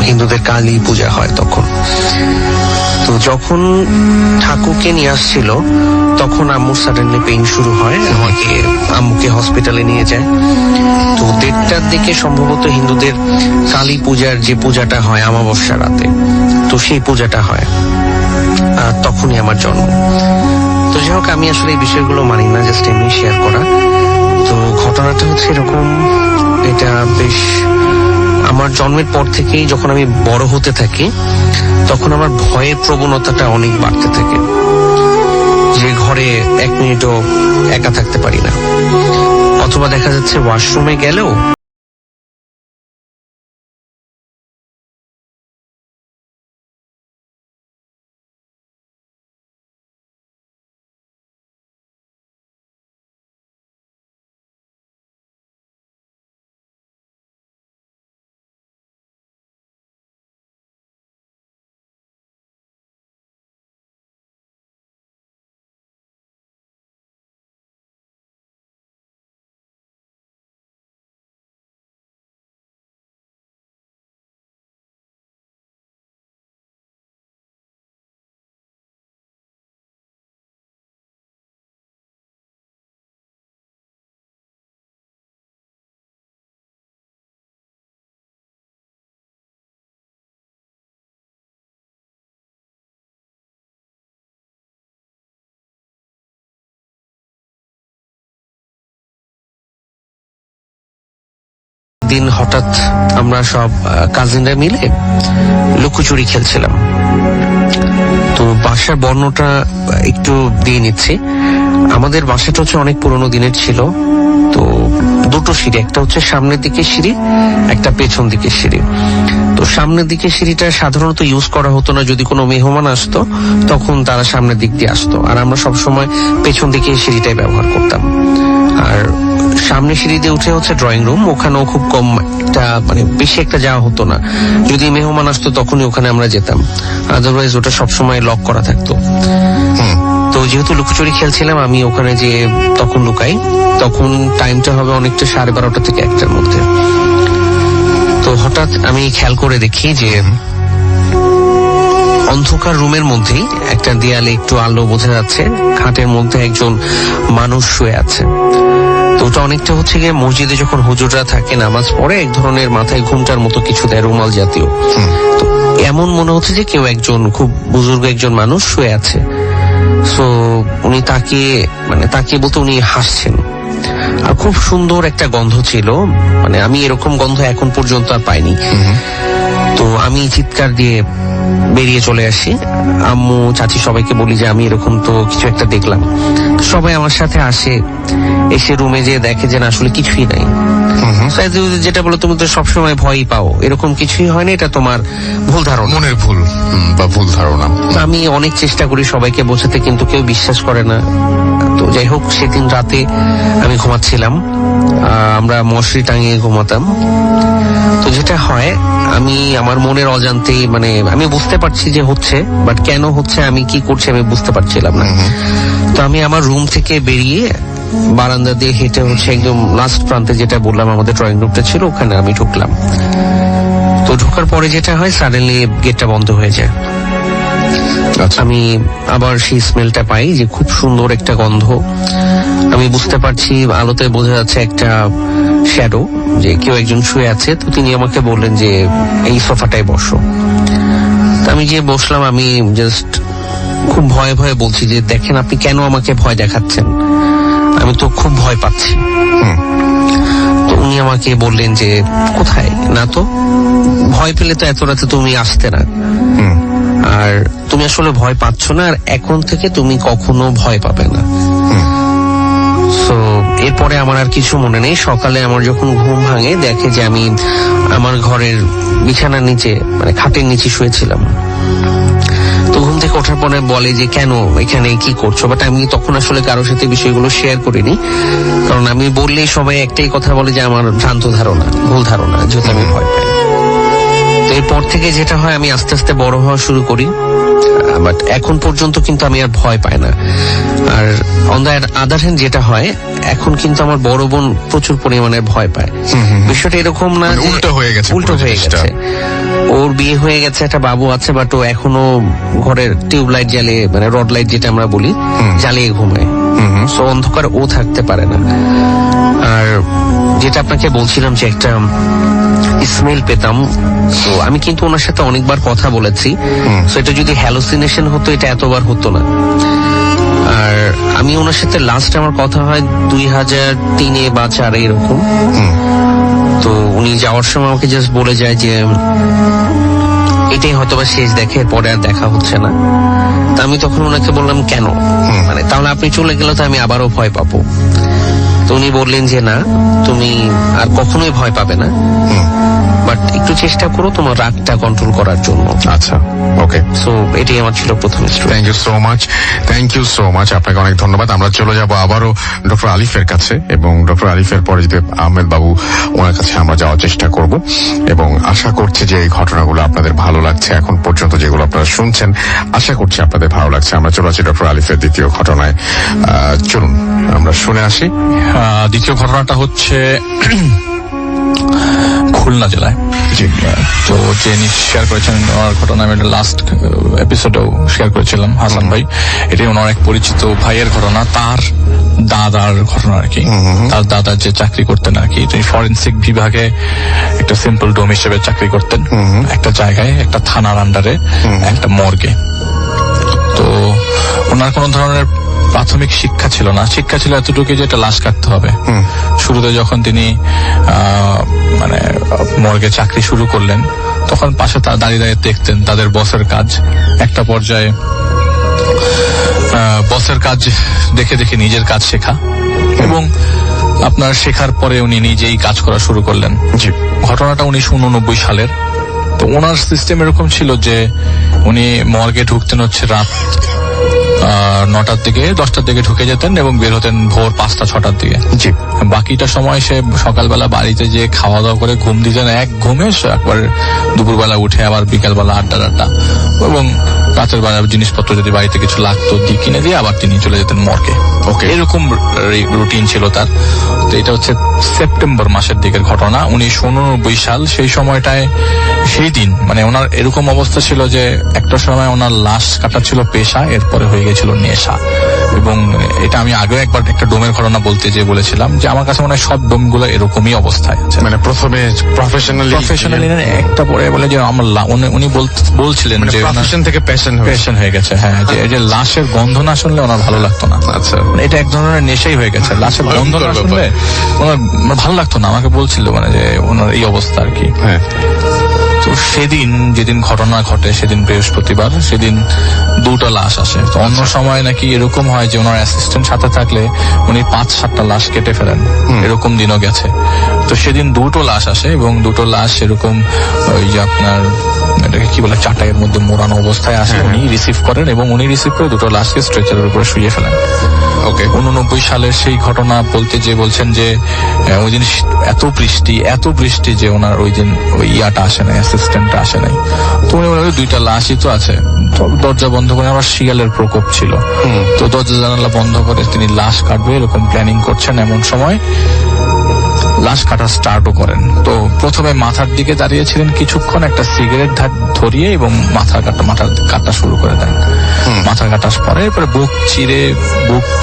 হিন্দুদের কালী পূজা হয় তখন। তো যখন ঠাকুরকে নিয়ে আসছিল তখন আম্মুর সাডেনলি পেইন শুরু হয়, আম্মুকে হসপিটালে নিয়ে যায়। তো 1:30টার দিকে সম্ভবত হিন্দুদের কালী পূজার যে পূজাটা হয় অমাবস্যা রাতে, তো সেই পূজাটা হয়, তখনই আমার জন্ম। তো যাই হোক, আমি আসলে এই বিষয়গুলো মানি না, জাস্ট এমনি শেয়ার করা। তো ঘটনাটা হচ্ছে এরকম, এটা বেশ আমার জন্মের পর থেকেই যখন আমি বড় হতে থাকি তখন আমার ভয়ের প্রবণতাটা অনেক বাড়তে থাকে, যে ঘরে 1 মিনিটও একা থাকতে পারি না, অথবা দেখা যাচ্ছে ওয়াশরুমে গেলেও দিন হঠাৎ আমরা সব কাজিনরা মিলে লুকোচুরি খেলছিলাম। তো বাসার বর্ণটা একটু দিয়ে নিচ্ছি। আমাদের বাসাটা হচ্ছে অনেক পুরোনো দিনের ছিল। তো 2টো সিঁড়ি, একটা হচ্ছে সামনের দিকে সিঁড়ি, একটা পেছন দিকে সিঁড়ি। তো সামনের দিকে সিঁড়িটা সাধারণত ইউজ করা হতো না, যদি কোনো মেহমান আসতো তখন তারা সামনের দিক দিয়ে আসতো, আর আমরা সবসময় পেছন দিকে সিঁড়িটাই ব্যবহার করতাম। আর সামনে সিঁড়ি দিয়ে উঠে হচ্ছে ড্রয়িং রুম, ওখানেও খুব কম একটা, মানে বেশি একটা যাওয়া হতো না। যদি মেহমান আসতো তখনই ওখানে আমরা যেতাম, আদারওয়াইজ ওটা সবসময় লক করা থাকতো। তো যেহেতু লুকোচুরি খেলছিলাম, আমি ওখানে যে তখন লুকাই, তখন টাইমটা হবে অনেকটা 12:30 থেকে 1টার মধ্যে। তো হঠাৎ আমি খেয়াল করে দেখি যে অন্ধকার রুমের মধ্যেই একটা দেয়ালে একটু আলো বোঝা যাচ্ছে, খাটের মধ্যে একজন মানুষ শুয়ে আছে। তো ওটা অনেকটা হচ্ছে গিয়ে মসজিদে যখন হুজুররা থাকে নামাজ পড়ে, এক ধরনের মাথায় ঘুমটার মতো কিছু দেয়, রুমাল জাতীয়। তো এমন মনে হচ্ছে যে কেউ একজন খুব বুজুর্গ একজন মানুষ শুয়ে আছে। সো উনি তাকিয়ে বলতে উনি হাসছেন, আর খুব সুন্দর একটা গন্ধ ছিল, মানে আমি এরকম গন্ধ এখন পর্যন্ত আর পাইনি। তো আমি চিৎকার দিয়ে বেরিয়ে চলে আসি, আম্মু চাচি সবাইকে বলি যে আমি এরকম তো কিছু একটা দেখলাম। সবাই আমার সাথে আসে, এসে রুমে যেয়ে দেখে যে না, আসলে কিছুই নাই। যেটা বলো, তুমি তো সবসময় ভয়ই পাও, এরকম কিছুই হয় না, এটা তোমার ভুল ধারণা, মনের ভুল বা ভুল ধারণা। আমি অনেক চেষ্টা করি সবাইকে বোঝাতে, কিন্তু কেউ বিশ্বাস করে না। তো যাই হোক, সেদিন রাতে আমি ঘুমাচ্ছিলাম, আমরা মশারি টাঙিয়ে ঘুমাতাম। তো যেটা হয়, আমি আমার মনের অজান্তেই, মানে আমি বুঝতে পারছি যে হচ্ছে, বাট কেন হচ্ছে, আমি কি করছি আমি বুঝতে পারছিলাম না। তো আমি আমার রুম থেকে বেরিয়ে বারান্দা দিয়ে হেঁটে হচ্ছে একদম লাস্ট প্রান্তে, যেটা বললাম আমাদের ড্রয়িং রুমটা ছিল, ওখানে আমি ঢুকলাম। তো ঢোকার পরে যেটা হয়, সাডেনলি গেটটা বন্ধ হয়ে যায়। আমি আবার সেই স্মেলটা পাই, যে খুব সুন্দর একটা গন্ধ। আমি বুঝতে পারছি, আলোতে বোঝা যাচ্ছে একটা শ্যাডো, যে কেউ একজন শুয়ে আছে। তো তিনি আমাকে বললেন যে এই সোফাটায় বসো। তো আমি যে বসলাম, আমি জাস্ট খুব ভয়ে ভয়ে বলছি যে দেখেন, আপনি কেন আমাকে ভয় দেখাচ্ছেন, আমি তো খুব ভয় পাচ্ছি। তো উনি আমাকে বললেন যে কোথায়, না তো ভয় পেলে তো এত রাতে তুমি আসতে না, আর তুমি আসলে ভয় পাচ্ছ না, আর এখন থেকে তুমি কখনো ভয় পাবে না। সো এরপরে আমার আর কিছু মনে নেই। সকালে আমার যখন ঘুম ভাঙে দেখে যে আমি আমার ঘরের বিছানার নিচে মানে খাটের নিচে শুয়েছিলাম। তো ঘুম থেকে ওঠার পরে বলে যে কেন এখানে কি করছো, বাট আমি তখন আসলে কারোর সাথে বিষয়গুলো শেয়ার করিনি, কারণ আমি বললেই সবাই একটাই কথা বলে যে আমার ভ্রান্ত ধারণা, ভুল ধারণা, যেহেতু আমি ভয় পাই। তো এরপর থেকে যেটা হয়, আমি আস্তে আস্তে বড় হওয়া শুরু করি, বাট এখন পর্যন্ত কিন্তু আমি আর ভয় পাই না। আর অন দ্য আদার হ্যান্ড যেটা হয়, এখন কিন্তু আমার বড় বোন প্রচুর পরিমাণে ভয় পায়। বিষয়টা এরকম না মানে যে উল্টো হয়ে গেছে, উল্টো হয়ে গেছে। ওর বিয়ে হয়ে গেছে, একটা বাবু আছে, বাট ও এখনো ঘরের টিউব লাইট জ্বালিয়ে, মানে রড লাইট যেটা আমরা বলি, জ্বালিয়ে ঘুমায়। সো অন্ধকার ও থাকতে পারে না। আর যেটা আপনাকে বলছিলাম যে একটা স্মেল পেতাম, তো আমি কিন্তু ওনার সাথে অনেকবার কথা বলেছি। সো এটা যদি হ্যালোসিনেশন হতো, এটা এতবার হতো না। আর আমি ওনার সাথে লাস্ট আমার কথা হয় 2003 বা 2004 এরকম। তো উনি যাওয়ার সময় আমাকে জাস্ট বলে যায় যে এটাই হয়তোবা শেষ দেখে, পরে আর দেখা হচ্ছে না। তা আমি তখন ওনাকে বললাম কেন, মানে তাহলে আপনি চলে গেলে তো আমি আবারও ভয় পাবো। তো উনি বললেন যে না, তুমি আর কখনোই ভয় পাবে না, বাট একটু চেষ্টা করো তোমার রাগটা কন্ট্রোল করার জন্য। আচ্ছা, ওকে। সো এটাই আমার ছিল প্রথম story. Thank you so much, আপনাকে অনেক ধন্যবাদ। আমরা চলে যাব আবারও ডক্টর আলিফের কাছে, এবং ডক্টর আলিফের পরে যদি আহমেদ বাবু, ওনার কাছে আমরা যাওয়ার চেষ্টা করব, এবং আশা করছি যে এই ঘটনাগুলো আপনাদের ভালো লাগছে। এখন পর্যন্ত যেগুলো আপনারা শুনছেন, আশা করছি আপনাদের ভালো লাগছে। আমরা চলে আসছি ডক্টর আলিফের দ্বিতীয় ঘটনায়। চলুন আমরা শুনে আসি। দ্বিতীয় ঘটনাটা হচ্ছে খুলনা জেলায়। তো যিনি শেয়ার করেছেন ওনার ঘটনা, আমি লাস্ট এপিসোডেও শেয়ার করেছিলাম, হাসান ভাই। এটাই ওনার এক পরিচিত ভাইয়ের ঘটনা, তার দাদার ঘটনা আর কি। তার দাদা যে চাকরি করতেন আর কি, তিনি ফরেন্সিক বিভাগে একটা সিম্পল ডোম হিসেবে চাকরি করতেন, একটা জায়গায়, একটা থানার আন্ডারে, একটা মর্গে। তো ওনার কোন ধরনের প্রাথমিক শিক্ষা ছিল না, শিক্ষা ছিল এতটুকু যে এটা লাশ কাটতে হবে। শুরুতে যখন তিনি মানে মর্গে চাকরি শুরু করলেন, তখন পাশে তার দাঁড়িয়ে দাঁড়িয়ে দেখতেন তাদের বসের কাজ। একটা পর্যায়ে বসের কাজ দেখে দেখে নিজের কাজ শেখা, এবং আপনার শেখার পরে উনি নিজেই কাজ করা শুরু করলেন। ঘটনাটা 1989 সালের। তো ওনার সিস্টেম এরকম ছিল যে উনি মর্গে ঢুকতেন হচ্ছে রাত 9টার দিকে, 10টার দিকে ঢুকে যেতেন এবং বের হতেন ভোর 5টা-6টার দিকে। বাকিটা সময় সে সকালবেলা বাড়িতে যে খাওয়া দাওয়া করে ঘুম দিতেন, এক ঘুমে একবার দুপুরবেলা উঠে আবার বিকালবেলা আড্ডা, এবং রাতের বেলা জিনিসপত্র যদি বাড়িতে কিছু লাগতো কিনে দিয়ে আবার তিনি চলে যেতেন মর্গে। ওকে, এরকম রুটিন ছিল তার। তো এটা হচ্ছে সেপ্টেম্বর মাসের দিকের ঘটনা, 1989 সাল। সেই সময়টায়, সেই দিন মানে ওনার এরকম অবস্থা ছিল যে একটা সময় ওনার লাশ কাটা ছিল পেশা, এরপরে হয়ে গেছিল নেশা। এবং এটা আমি আগেও একবার একটা ডোমের ঘটনা বলতে যে বলেছিলাম যে আমার কাছে মনে হয় সব ডোমগুলো এরকমই অবস্থায় আছে। মানে প্রথমে প্রফেশনালি একটা পরে বলে যে আমার উনি বলছিলেন যে প্রফেশন থেকে প্যাশন হয়ে গেছে। হ্যাঁ, যে লাশের গন্ধ না শুনলে ওনার ভালো লাগতো না। আচ্ছা, এটা এক ধরনের নেশাই হয়ে গেছে, লাশের গন্ধ না শুনলে ওনার ভালো লাগতো না। আমাকে বলছিল মানে যে ওনার এই অবস্থা আর কি। হ্যাঁ। তো সেদিন যেদিন ঘটনা ঘটে, সেদিন বৃহস্পতিবার, সেদিন 2টা লাশ আসে। তো অন্য সময় নাকি এরকম হয় যে ওনার অ্যাসিস্ট্যান্ট সাথে থাকলে উনি 5-7টা লাশ কেটে ফেলেন, এরকম দিনও গেছে। তো সেদিন 2টো লাশ আসে, এবং 2টো লাশ এরকম ওই যে আপনার এটাকে কি বলে, চাটাইয়ের মধ্যে মোড়ানো অবস্থায় আসে। উনি রিসিভ করেন, এবং উনি রিসিভ করে 2টো লাশকে স্ট্রেচারের উপরে শুয়ে ফেলেন। ওকে, 89 সালের সেই ঘটনা বলতে যে বলছেন যে ওই দিন এত বৃষ্টি যে ওনার ওই দিন ওই ইয়াটা আসে নাই, অ্যাসিস্ট্যান্টটা আসে নাই। তো উনি বলে 2টা লাশই তো আছে, দরজা বন্ধ করে, আবার শিয়ালের প্রকোপ ছিল। তো দরজা জানালা বন্ধ করে তিনি লাশ কাটবে এরকম প্ল্যানিং করছেন। এমন সময় লাশ কাটা স্টার্টও করেন। তো প্রথমে মাথার দিকে দাঁড়িয়েছিলেন কিছুক্ষণ, একটা সিগারেট ধরিয়ে, এবং মাথা কাটা শুরু করে দেন। মাথা কাটার পরে এরপরে বুক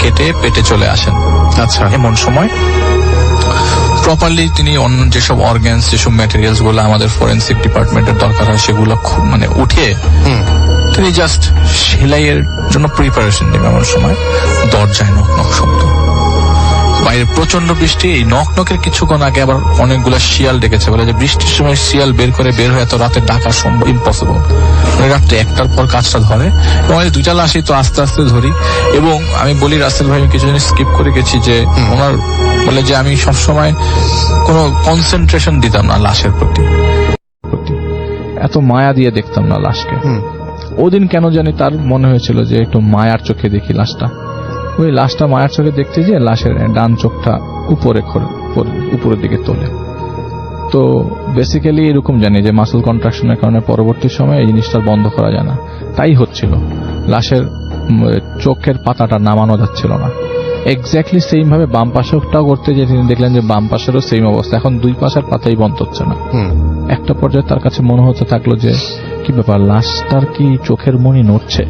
কেটে পেটে চলে আসেন। আচ্ছা, এমন সময় প্রপারলি তিনি অন্য যেসব অর্গানস, যেসব ম্যাটেরিয়ালস গুলো আমাদের ফরেন্সিক ডিপার্টমেন্টের দরকার হয় সেগুলো মানে উঠে তিনি জাস্ট সেলাইয়ের জন্য প্রিপারেশন নেবেন। এমন সময় দরজায় নক নক শব্দ। বাইরে প্রচন্ড বৃষ্টি, এই নকের কিছুক্ষণ আগে আবার অনেকগুলো শিয়াল ডেকেছে, বলে যে বৃষ্টির সময় শিয়াল বের হয়ে এত রাতে ডাকা সম্ভব ইম্পসিবল। রাত্রে 1টার পর কাজটা ধরে এবং আমি 2টা লাশই তো আস্তে আস্তে ধরি। এবং আমি বলি রাসেল ভাই, আমি কিছু জিনিস স্কিপ করে গেছি, যে ওনার বলে যে আমি সবসময় কোনো কনসেন্ট্রেশন দিতাম না লাশের প্রতি, এত মায়া দিয়ে দেখতাম না লাশকে। ওদিন কেন জানি তার মনে হয়েছিল যে একটু মায়ার চোখে দেখি লাশটা। ওই লাশটা মায়ার চোখে দেখতে যে লাশের ডান চোখটা উপরের দিকে তোলে। তো বেসিক্যালি এরকম জানি যে মাসল কন্ট্রাকশনের কারণে পরবর্তী সময়ে এই জিনিসটা বন্ধ করা যায় না, তাই হচ্ছিল। লাশের চোখের পাতাটা নামানো যাচ্ছিল না। এক্স্যাক্টলি সেম ভাবে বাম পাশেরটাও করতে যে তিনি দেখলেন যে বাম পাশেরও সেম অবস্থা, এখন 2 পাশের পাতাই বন্ধ হচ্ছে না। একটা পর্যায়ে তার কাছে মনে হতে থাকলো যে কি ব্যাপার, লাশটার কি চোখের মনি নড়ছে?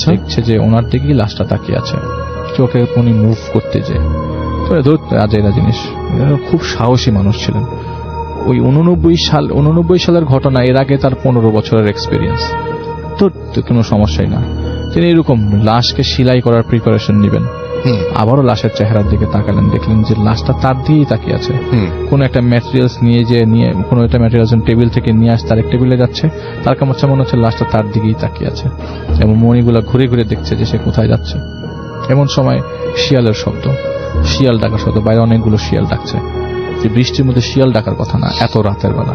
দেখছে যে ওনার দিকেই লাশটা তাকিয়ে আছে, চোখের মনি মুভ করতে যে। আজেরা জিনিস, খুব সাহসী মানুষ ছিলেন। ওই 89 সালের ঘটনা, এর আগে তার 15 বছরের এক্সপিরিয়েন্স, তো কোনো সমস্যাই না। তিনি এরকম লাশকে সেলাই করার প্রিপারেশন নেবেন, আবারও লাশের চেহারার দিকে তাকালেন, দেখলেন যে লাশটা তার দিকেই তাকিয়ে আছে। কোন একটা ম্যাটেরিয়ালস নিয়ে কোনো একটা ম্যাটেরিয়ালস টেবিল থেকে নিয়ে আসে তার এক টেবিলে যাচ্ছে, তার কাছে মনে হচ্ছে লাশটা তার দিকেই তাকিয়ে আছে এবং মণিগুলা ঘুরে ঘুরে দেখছে যে সে কোথায় যাচ্ছে। এমন সময় শিয়ালের শব্দ, শিয়াল ডাকার শব্দ, বাইরে অনেকগুলো শিয়াল ডাকছে। যে বৃষ্টির মধ্যে শিয়াল ডাকার কথা না, এত রাতের বেলা।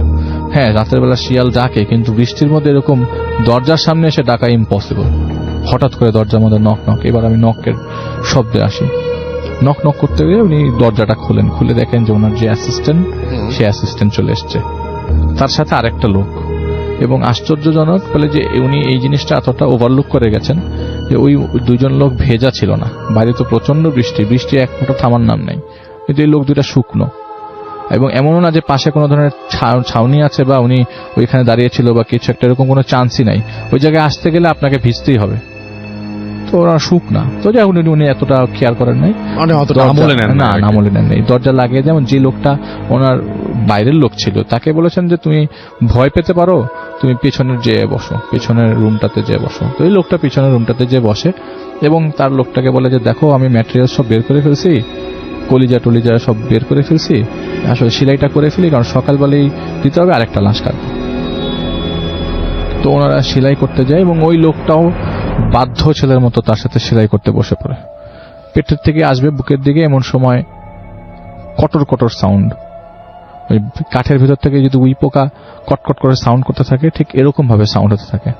হ্যাঁ, রাতের বেলা শিয়াল ডাকে, কিন্তু বৃষ্টির মধ্যে এরকম দরজার সামনে এসে ডাকা ইম্পসিবল। হঠাৎ করে দরজার মধ্যে নক। এবার আমি নকের শব্দে আসি, নক করতে গিয়ে উনি দরজাটা খুলে দেখেন যে ওনার যে অ্যাসিস্ট্যান্ট, সে অ্যাসিস্ট্যান্ট চলে এসছে, তার সাথে আরেকটা লোক। এবং আশ্চর্যজনক বলে যে উনি এই জিনিসটা এতটা ওভারলুক করে গেছেন যে ওই 2জন লোক ভেজা ছিল না। বাইরে তো প্রচন্ড বৃষ্টি এক ফোঁটা থামার নাম নেই, কিন্তু এই লোক 2টা শুকনো। এবং এমনও না যে পাশে কোনো ধরনের ছাউনি আছে বা উনি ওইখানে দাঁড়িয়েছিল বা কিছু একটা, এরকম কোনো চান্সই নাই। ওই জায়গায় আসতে গেলে আপনাকে ভিজতেই হবে, তো ওরা শুকনা। তো যাই উনি এতটা কেয়ার করেন নাই, আমলে নেন নাই। দরজা লাগিয়ে, যেমন যে লোকটা ওনার বাইরের লোক ছিল তাকে বলেছেন যে তুমি ভয় পেতে পারো, তুমি পেছনের যেয়ে বসো, পেছনের রুমটাতে যেয়ে বসো। তো এই লোকটা পিছনের রুমটাতে যেয়ে বসে এবং তার লোকটাকে বলে যে দেখো, আমি ম্যাটেরিয়াল সব বের করে ফেলছি, কলিজা টলিজা সব বের করে ফেলছি, আসলে সেলাইটা করে ফেলি, কারণ সকালবেলাই দিতে হবে আরেকটা লাশ কাটবো। তো ওনারা সেলাই করতে যায় এবং ওই লোকটাও বাধ্য ছেলের মতো তার সাথে সেলাই করতে বসে পড়ে। পেটের থেকে আসবে বুকের দিকে, এমন সময় কটর সাউন্ড, ওই কাঠের ভিতর থেকে যদি উই পোকা কটকট করে সাউন্ড করতে থাকে, ঠিক এরকম ভাবে সাউন্ড হতে থাকে।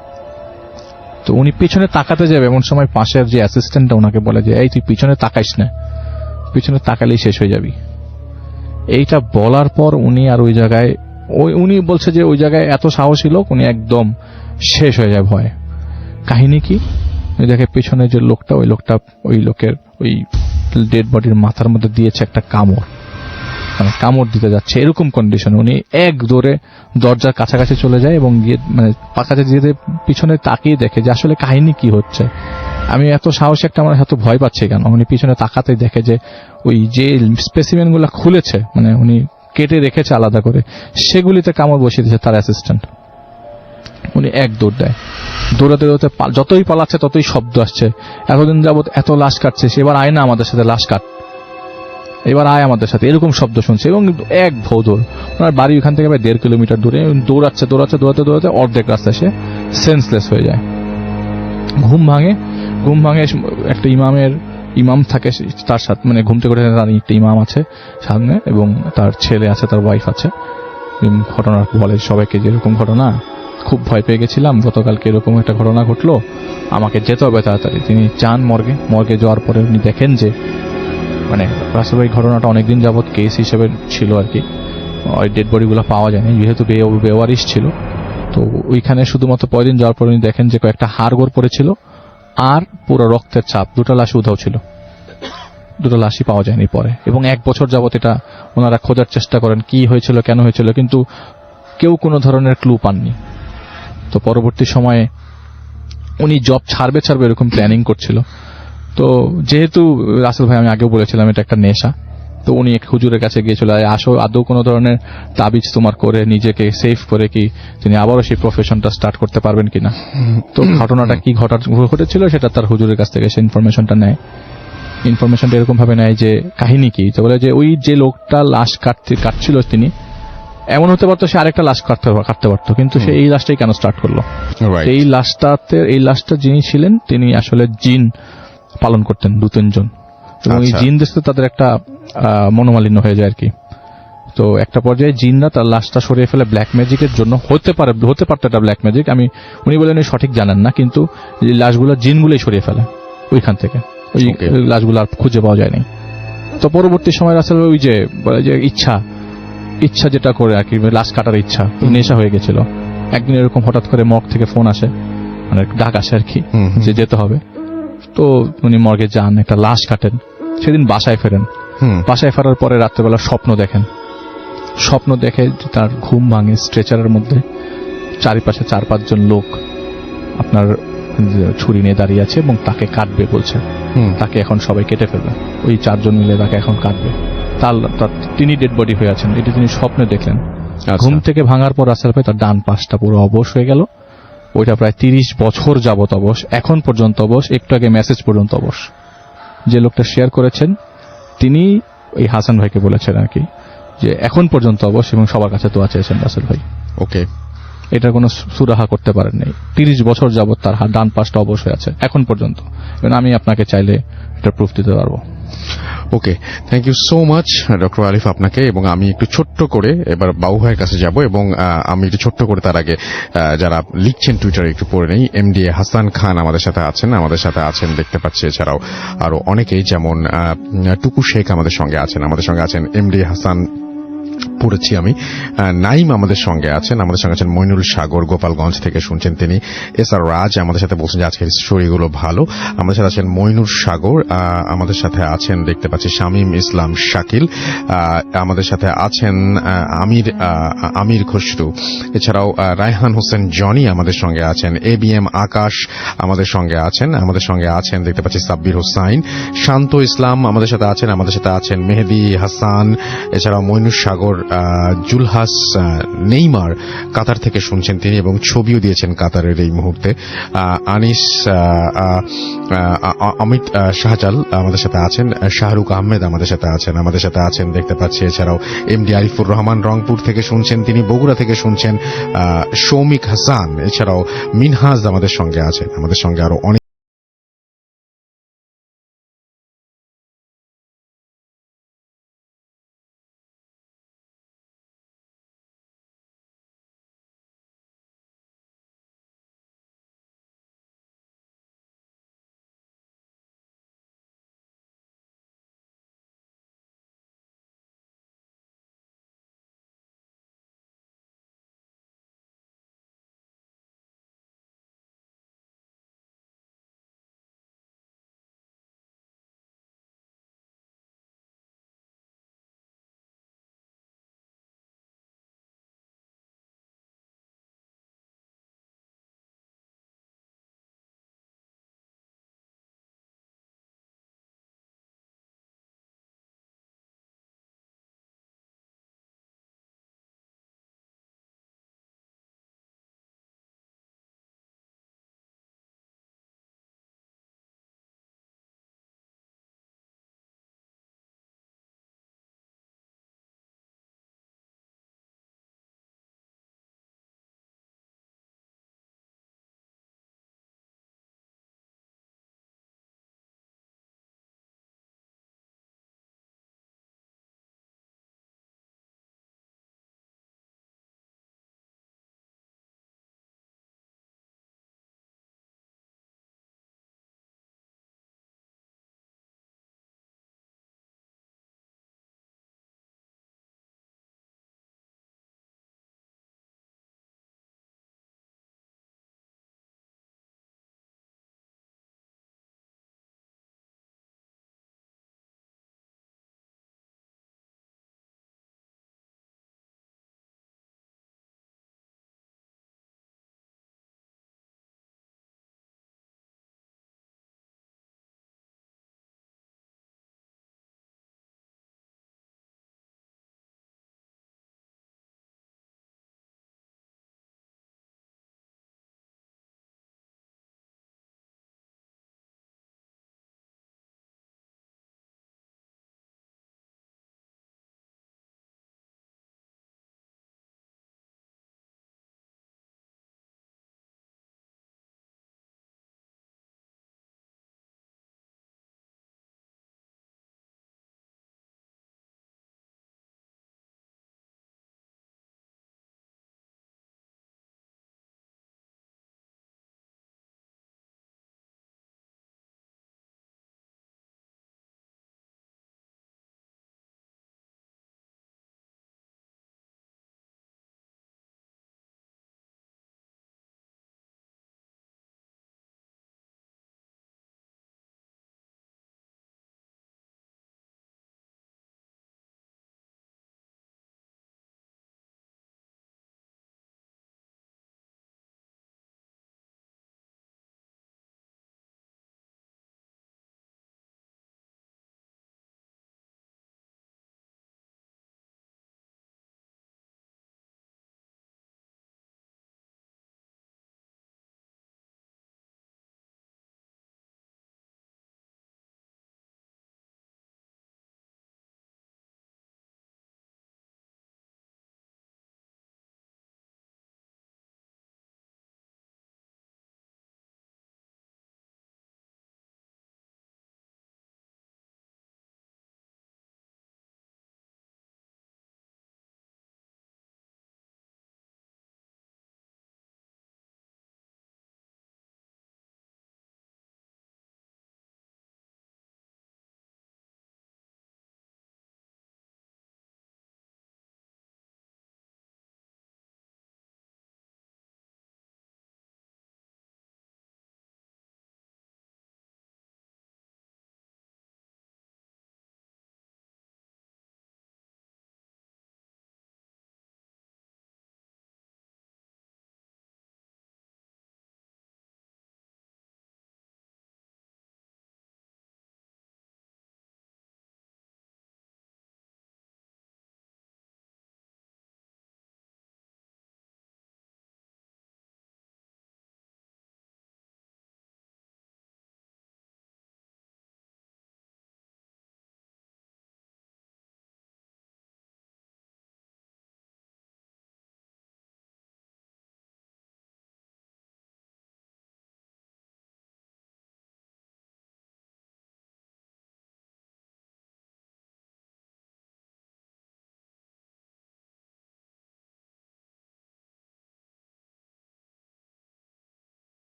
তো উনি পিছনে তাকাতে যাবে, এমন সময় পাশের যে অ্যাসিস্ট্যান্টটা ওনাকে বলে যে এই তুই পিছনে তাকাইস না, পিছনে তাকালেই শেষ হয়ে যাবি। এইটা বলার পর উনি আর ওই জায়গায়, উনি বলছে যে ওই জায়গায় এত সাহসী লোক, উনি একদম শেষ হয়ে যায় ভয়। কাহিনী কি, দেখে পিছনে যে লোকটা, ওই লোকের ওই ডেড বডির মাথার মধ্যে দিয়েছে একটা কামড়, মানে কামড় দিতে যাচ্ছে। এরকম কন্ডিশন উনি এক দৌড়ে দরজার কাছাকাছি চলে যায় এবং গিয়ে মানে কাছে যেতে পিছনে তাকিয়ে দেখে যে আসলে কাহিনী কি হচ্ছে। আমি এত সাহসী একটা, আমার এত ভয় পাচ্ছি কেন? উনি পিছনে তাকাতেই দেখে যে ওই যে স্পেসিমেন গুলা খুলেছে, মানে উনি কেটে রেখেছে আলাদা করে, সেগুলিতে কামড় বসিয়ে দিয়েছে তার অ্যাসিস্ট্যান্ট। উনি এক দৌড় দেয়, দৌড়াতে যতই পালাচ্ছে ততই শব্দ আসছে। এতদিন যাবত এত লাশ কাটছে, এবার আয় না আমাদের সাথে লাশ কাট, এবার আয় আমাদের সাথে, এরকম শব্দ শুনছে। এবং এক ভৌদৌড়, ওনার বাড়ি ওখান থেকে প্রায় 1.5 কিলোমিটার দূরে। দৌড়াতে অর্ধেক রাস্তায় সে সেন্সলেস হয়ে যায়। ঘুম ভাঙে একটা ইমাম থাকে তার সাথে, মানে ঘুম থেকে তার একটা ইমাম আছে সামনে এবং তার ছেলে আছে, তার ওয়াইফ আছে। ঘটনার বলে সবাইকে যে এরকম ঘটনা, খুব ভয় পেয়ে গেছিলাম, গতকালকে এরকম একটা ঘটনা ঘটলো, আমাকে যেতে হবে তাড়াতাড়ি। তিনি যান মর্গে যাওয়ার পরে উনি দেখেন যে মানে আসলে এই ঘটনাটা অনেকদিন যাবৎ কেস হিসেবে ছিল আর কি, ওই ডেড বডিগুলো পাওয়া যায়নি যেহেতু বেওয়ারিশ ছিল। তো ওইখানে শুধুমাত্র কয়েকদিন যাওয়ার পর উনি দেখেন যে কয়েকটা হাড়গোড় পড়েছিল আর পুরো রক্তের ছাপ, 2টা লাশ উধাও ছিল, 2টা লাশই পাওয়া যায়নি পরে। এবং 1 বছর যাবৎ এটা ওনারা খোঁজার চেষ্টা করেন, কি হয়েছিল, কেন হয়েছিল, কিন্তু কেউ কোনো ধরনের ক্লু পাননি। তো পরবর্তী সময়ে উনি জব ছাড়বে এরকম প্ল্যানিং করছিল। তো যেহেতু রাসেল ভাই, আমি আগেও বলেছিলাম এটা একটা নেশা, তো উনি এক হুজুরের কাছে গিয়েছিল, আসো আদৌ কোনো ধরনের তাবিজ তোমার করে নিজেকে সেফ করে কি তিনি আবারও সেই প্রফেশনটা স্টার্ট করতে পারবেন কিনা। তো ঘটনাটা কি ঘটেছিল সেটা তার হুজুরের কাছ থেকে সে ইনফরমেশনটা নেয় ইনফরমেশনটা এরকম ভাবে নেয় যে কাহিনী কি, তো বলে যে ওই যে লোকটা লাশ কাটছিল তিনি, এমন হতে পারতো সে আরেকটা লাশ কাটতে পারতো, কিন্তু সে এই লাশটাই কেন স্টার্ট করলো। Right. এই লাশটা যিনি ছিলেন তিনি আসলে জিন পালন করতেন 2-3 জন, এবং এই আচ্ছা। জিন দেখতে তাদের একটা মনোমালিন্য হয়ে যায় আর কি। তো একটা পর্যায়ে জিনরা তার লাশটা সরিয়ে ফেলে ব্ল্যাক ম্যাজিকের জন্য, হতে পারতো এটা ব্ল্যাক ম্যাজিক, উনি বলেন উনি সঠিক জানেন না, কিন্তু এই লাশগুলো জিনগুলোই সরিয়ে ফেলে ওইখান থেকে, ওই Okay. লাশগুলো আর খুঁজে পাওয়া যায়নি। তো পরবর্তী সময় রাসেল ওই যে বলে যে ইচ্ছা যেটা করে আর কি, লাশ কাটার ইচ্ছা, নেশা হয়ে গেছিল। একদিন এরকম হঠাৎ করে মর্গ থেকে ফোন আসে, মানে ডাক আসে আর কি, যে যেতে হবে। তো উনি মর্গে যান, একটা লাশ কাটেন, সেদিন বাসায় ফেরেন। বাসায় ফেরার পরে রাত্রেবেলা স্বপ্ন দেখে যে তার ঘুম ভাঙে, স্ট্রেচারের মধ্যে চারিপাশে 4-5 জন লোক আপনার ছুরি নিয়ে দাঁড়িয়ে আছে এবং তাকে কাটবে বলছে। তাকে এখন সবাই কেটে ফেলবে, ওই 4 জন মিলে তাকে এখন কাটবে। তিনি ডেড বডি হয়ে আছেন, এটি তিনি স্বপ্নে দেখলেন। ঘুম থেকে ভাঙার পর রাসেল ভাই তার ডান পাশটা পুরো অবশ হয়ে গেল। ওইটা প্রায় 30 বছর যাবত অবশ, এখন পর্যন্ত অবশ, একটু আগে মেসেজ পর্যন্ত অবশ। যে লোকটা শেয়ার করেছেন তিনি এই হাসান ভাইকে বলেছেন আর কি, যে এখন পর্যন্ত অবশ এবং সবার কাছে দোয়া চেয়েছেন রাসেল ভাই। ওকে, এটার কোনো সুরাহা করতে পারেন নাই। 30 বছর যাবত তার ডান পাশটা অবশ হয়ে আছে এখন পর্যন্ত, এবং আমি আপনাকে চাইলে এটা প্রুফ দিতে পারবো। Okay, thank you so much doctor Alif আপনাকে। এবং আমি একটু ছোট্ট করে এবার বাবু ভাইয়ের কাছে যাব, এবং আমি একটু ছোট্ট করে তার আগে যারা লিখছেন টুইটারে একটু পড়ে নেই। এমডিএ হাসান খান আমাদের সাথে আছেন দেখতে পাচ্ছি। এছাড়াও আরো অনেকেই, যেমন টুকু শেখ আমাদের সঙ্গে আছেন এমডিএ হাসান পড়েছি আমি। নাইম আমাদের সঙ্গে আছেন মইনুল সাগর, গোপালগঞ্জ থেকে শুনছেন তিনি। এস আর রাজ আমাদের সাথে বলছেন যে আজকের স্টোরিগুলো ভালো। আমাদের সাথে আছেন মইনুল সাগর, আমাদের সাথে আছেন দেখতে পাচ্ছি শামীম ইসলাম শাকিল, আমাদের সাথে আছেন আমির খসরু, এছাড়াও রায়হান হোসেন জনি আমাদের সঙ্গে আছেন, এবিএম আকাশ আমাদের সঙ্গে আছেন দেখতে পাচ্ছি সাব্বির হোসাইন, শান্ত ইসলাম আমাদের সাথে আছেন মেহেদি হাসান, এছাড়াও মইনুল সাগর, জুলহাস, নেইমার কাতার থেকে শুনছেন তিনি এবং ছবিও দিয়েছেন কাতারের এই মুহূর্তে। আনিস, অমিত শাহজাল আমাদের সাথে আছেন, শাহরুখ আহমেদ আমাদের সাথে আছেন দেখতে পাচ্ছি। এছাড়াও এমডি আরিফুর রহমান রংপুর থেকে শুনছেন তিনি, বগুড়া থেকে শুনছেন সৌমিক হাসান, এছাড়াও মিনহাজ আমাদের সঙ্গে আরো অনেক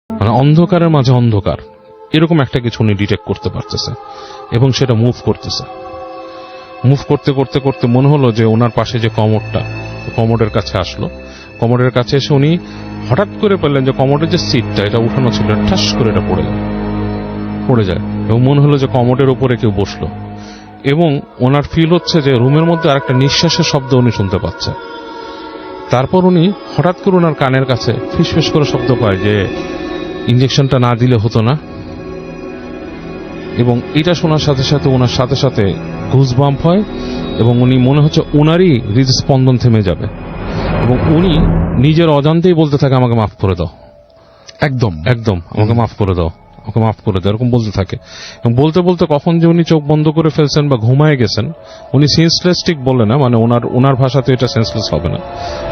মানে অন্ধকারের মাঝে অন্ধকার, এরকম একটা কিছু উনি ডিটেক্ট করতে পারতেছে এবং সেটা মুভ করতেছে। মুভ করতে করতে করতে মনে হলো যে ওনার পাশে যে কমোডটা, কমোডের কাছে আসলো। কমোডের কাছে এসে উনি হঠাৎ করে পেলেন যে কমোডের যে সিটটা এটা উঠানো ছিল, ঠাস করে এটা পড়ে যায় এবং মনে হলো যে কমোডের উপরে কেউ বসলো এবং ওনার ফিল হচ্ছে যে রুমের মধ্যে আরেকটা নিঃশ্বাসের শব্দ উনি শুনতে পাচ্ছে। তারপর উনি হঠাৎ করে ওনার কানের কাছে ফিসফিস করে শব্দ পায় যে ইঞ্জেকশনটা না দিলে হতো না, এবং এটা শোনার সাথে সাথে ওনার সাথে সাথে গুজবাম্প হয় এবং উনি মনে হচ্ছে ওনারই হৃদস্পন্দন থেমে যাবে এবং উনি নিজের অজান্তেই বলতে থাকে আমাকে মাফ করে দাও, একদম একদম আমাকে মাফ করে দাও, আমাকে মাফ করে দাও, এরকম বলতে থাকে। এবং বলতে বলতে কখন যে উনি চোখ বন্ধ করে ফেলছেন বা ঘুমায় গেছেন, উনি সেন্সলেস ঠিক বলে না, মানে ওনার ভাষাতে এটা সেন্সলেস হবে না,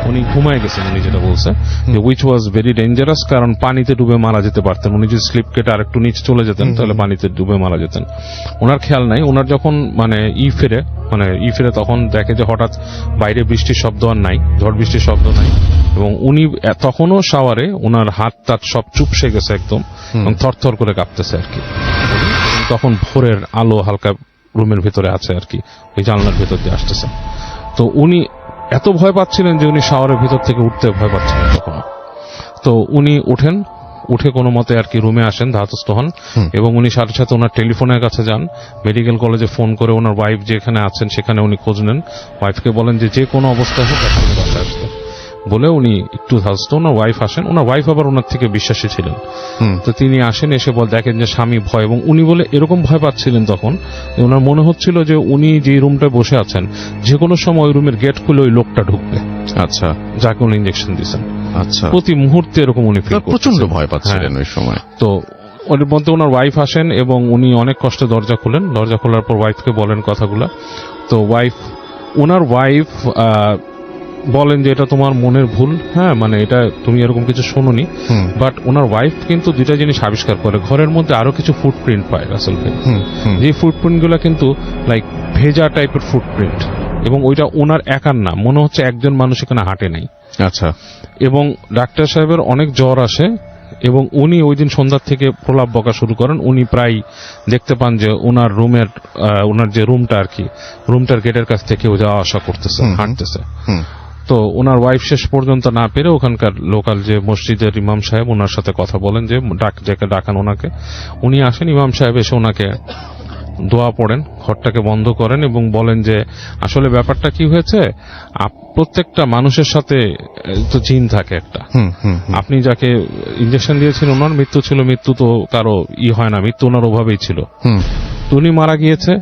উনি ঘুমায় গেছেন। উনি যেটা বলছে যে উইচ ওয়াজ ভেরি ডেঞ্জারাস, কারণ পানিতে ডুবে মারা যেতে পারতেন। উনি যদি স্লিপ কেটে আরেকটু নিচে চলে যেতেন তাহলে পানিতে ডুবে মারা যেতেন। ওনার খেয়াল নাই। ওনার যখন মানে ফিরে তখন দেখে যে হঠাৎ বাইরে বৃষ্টির শব্দ আর নাই, ঝড় বৃষ্টির শব্দ নাই, এবং উনি তখনও শাওয়ারে, ওনার হাত টাত সব চুপসে গেছে একদম এবং থরথর করে কাঁপতেছে আর কি। এবং তখন ভোরের আলো হালকা রুমের ভিতরে আছে আর কি, ওই জানলার ভিতর দিয়ে আসতেছে। তো উনি এত ভয় পাচ্ছিলেন যে উনি শাওয়ারের ভিতর থেকে উঠতে ভয় পাচ্ছিলেন তখন। তো উনি উঠে কোনো মতে আর কি রুমে আসেন, ধাতস্থ হন এবং উনি সাথে সাথে ওনার টেলিফোনের কাছে যান, মেডিকেল কলেজে ফোন করে ওনার ওয়াইফ যেখানে আছেন সেখানে উনি খোঁজ নেন। ওয়াইফকে বলেন যে কোনো অবস্থায় হোক এখনই বাসায় আসতে বলে উনি একটু ধাতস্থ। ওনার ওয়াইফ আসেন, ওনার ওয়াইফ আবার ওনার থেকে বিশ্বাসী ছিলেন। তো তিনি আসেন, এসে দেখেন যে স্বামী ভয়, এবং উনি বলে এরকম ভয় পাচ্ছিলেন তখন ওনার মনে হচ্ছিল যে উনি যে রুমটায় বসে আছেন যে কোনো সময় ওই রুমের গেট খুলে ওই লোকটা ঢুকবে, আচ্ছা যাকে উনি ইঞ্জেকশন দিয়েছেন। আচ্ছা, প্রতি মুহূর্তে এরকম উনি ফিল করতেছেন। প্রচন্ড ভয় পাচ্ছিলেন ওই সময়। তো ওর মধ্যে ওনার ওয়াইফ আসেন এবং উনি অনেক কষ্টে দরজা খুলেন। দরজা খোলার পর ওয়াইফকে বলেন কথাগুলা। তো ওনার ওয়াইফ বলেন যে এটা তোমার মনের ভুল, হ্যাঁ, মানে এটা তুমি এরকম কিছু শোনোনি। বাট ওনার ওয়াইফ কিন্তু দুইটা জিনিস আবিষ্কার করে, ঘরের মধ্যে আরো কিছু ফুটপ্রিন্ট পায় রাসেল ভাই, যে ফুটপ্রিন্ট গুলা কিন্তু লাইক ভেজা টাইপের ফুটপ্রিন্ট, এবং ওইটা ওনার একার না, মনে হচ্ছে একজন মানুষ এখানে হাঁটে নাই। আচ্ছা, এবং ডাক্তার সাহেবের অনেক জ্বর আসে এবং উনি ওই দিন সন্ধ্যার থেকে প্রলাপ বকা শুরু করেন। উনি প্রায় দেখতে পান যে ওনার যে রুমটা আর কি, রুমটার গেটের কাছ থেকে যাওয়া আসা করতেছে, হাঁটতেছে। তো ওনার ওয়াইফ শেষ পর্যন্ত না পেরে ওখানকার লোকাল যে মসজিদের ইমাম সাহেব, ওনার সাথে কথা বলেন যে ডাকান ওনাকে। উনি আসেন, ইমাম সাহেব এসে ওনাকে দোয়া পড়েন, ঘরটাকে বন্ধ করেন এবং বলেন যে আসলে ব্যাপারটা কি হয়েছে, প্রত্যেকটা মানুষের সাথে তো জিন থাকে একটা। আপনি যাকে ইঞ্জেকশন দিয়েছিলেন ওনার মৃত্যু ছিল, মৃত্যু তো কারো হয় না, মৃত্যু ওনার ওভাবেই ছিল। তো উনি মারা গিয়েছে,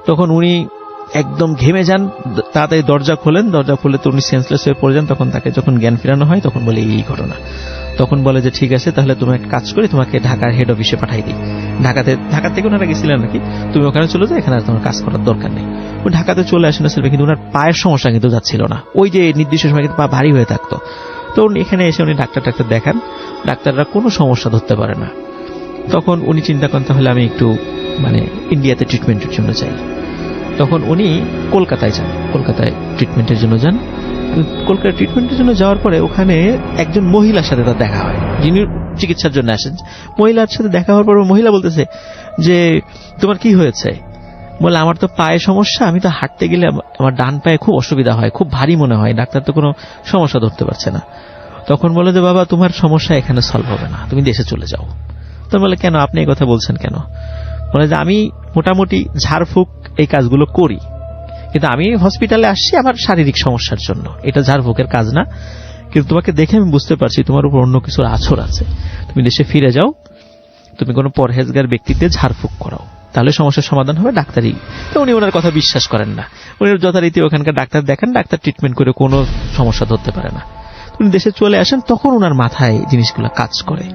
তখন উনি একদম ঘেমে যান, তাড়াতাড়ি দরজা খোলেন, দরজা খুলে তো উনি সেন্সলেস হয়ে পড়ে যান। তখন তাকে যখন জ্ঞান ফেরানো হয় তখন বলে এই ঘটনা। তখন বলে যে ঠিক আছে, তাহলে তুমি একটা কাজ করি, তোমাকে ঢাকার হেড অফিসে পাঠাই দিই। ঢাকা থেকে ওনারা গেছিলেন নাকি, তুমি ওখানে চলে যাও, এখানে আর তোমার কাজ করার দরকার নেই। উনি ঢাকাতে চলে আসেন সেলফি, কিন্তু ওনার পায়ের সমস্যা কিন্তু যাচ্ছিল না, ওই যে নির্দিষ্ট সময় কিন্তু পা ভারী হয়ে থাকতো। তো উনি এখানে এসে উনি ডাক্তার দেখান, ডাক্তাররা কোনো সমস্যা ধরতে পারে না। তখন উনি চিন্তা করেন তাহলে আমি একটু মানে ইন্ডিয়াতে ট্রিটমেন্টের জন্য চাই। তখন উনি কলকাতায় যান, কলকাতায় ট্রিটমেন্টের জন্য যান। কলকাতায় ট্রিটমেন্টের জন্য যাওয়ার পরে ওখানে একজন মহিলার সাথে তার দেখা হয়, যিনি চিকিৎসার জন্য আসেন। মহিলার সাথে দেখা হওয়ার পর মহিলা বলতেছে যে তোমার কি হয়েছে? বলে আমার তো পায়ে সমস্যা, আমি তো হাঁটতে গেলে আমার ডান পায়ে খুব অসুবিধা হয়, খুব ভারী মনে হয়, ডাক্তার তো কোনো সমস্যা ধরতে পারছে না। তখন বলে যে বাবা তোমার সমস্যা এখানে সলভ হবে না, তুমি দেশে চলে যাও। তো বলে কেন, আপনি এই কথা বলছেন কেন? বলে যে আমি মোটামুটি ঝাড়ফুঁক এই কাজগুলো করি, কিন্তু আমি হসপিটালে আসছি আমার শারীরিক সমস্যার জন্য, এটা ঝাড়ফুঁকের কাজ না। কিন্তু তোমাকে দেখে আমি বুঝতে পারছি তোমার উপর অন্য কিছুর আছর আছে, তুমি দেশে ফিরে যাও, তুমি কোনো পরহেজগার ব্যক্তিতে ঝাড়ফুঁক করাও, তাহলে সমস্যার সমাধান হবে। ডাক্তারই তো উনি ওনার কথা বিশ্বাস করেন না, উনি যথারীতি ওখানকার ডাক্তার দেখান, ডাক্তার ট্রিটমেন্ট করে কোনো সমস্যা ধরতে পারে না। উনি দেশে চলে আসেন, তখন ওনার মাথায় জিনিসগুলো কাজ করে।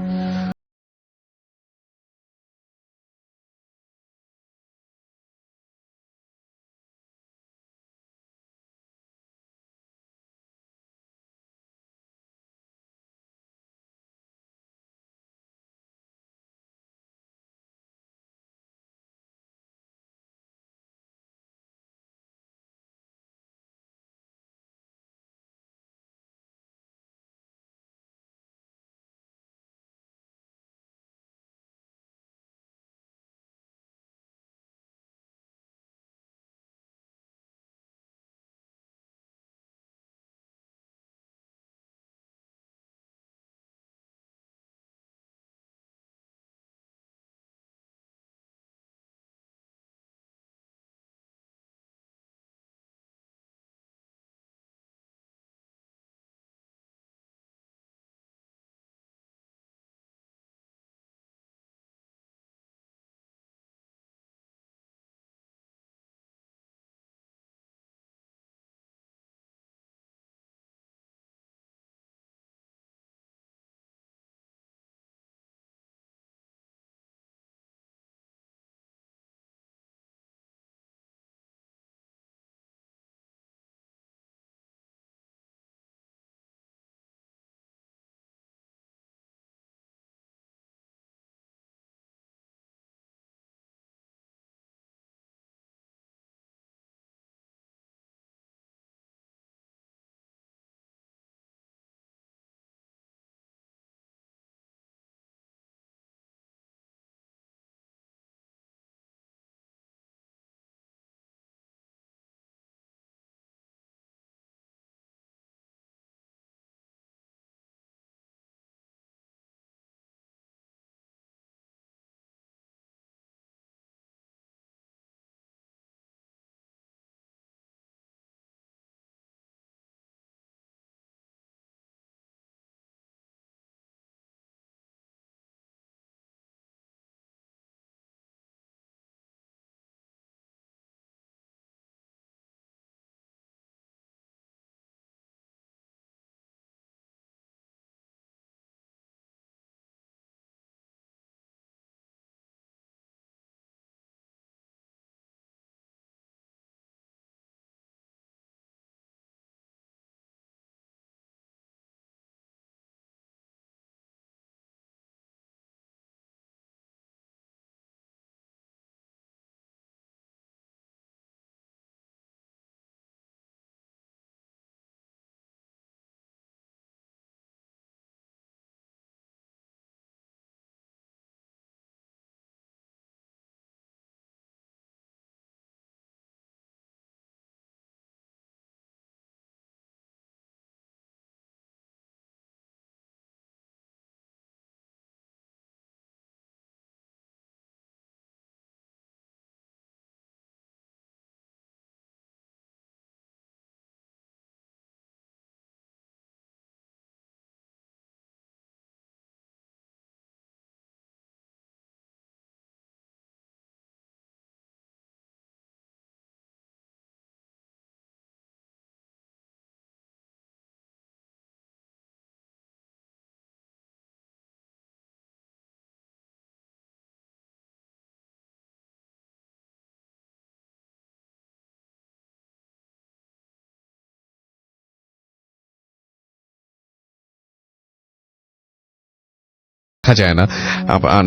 দেখা যায় না।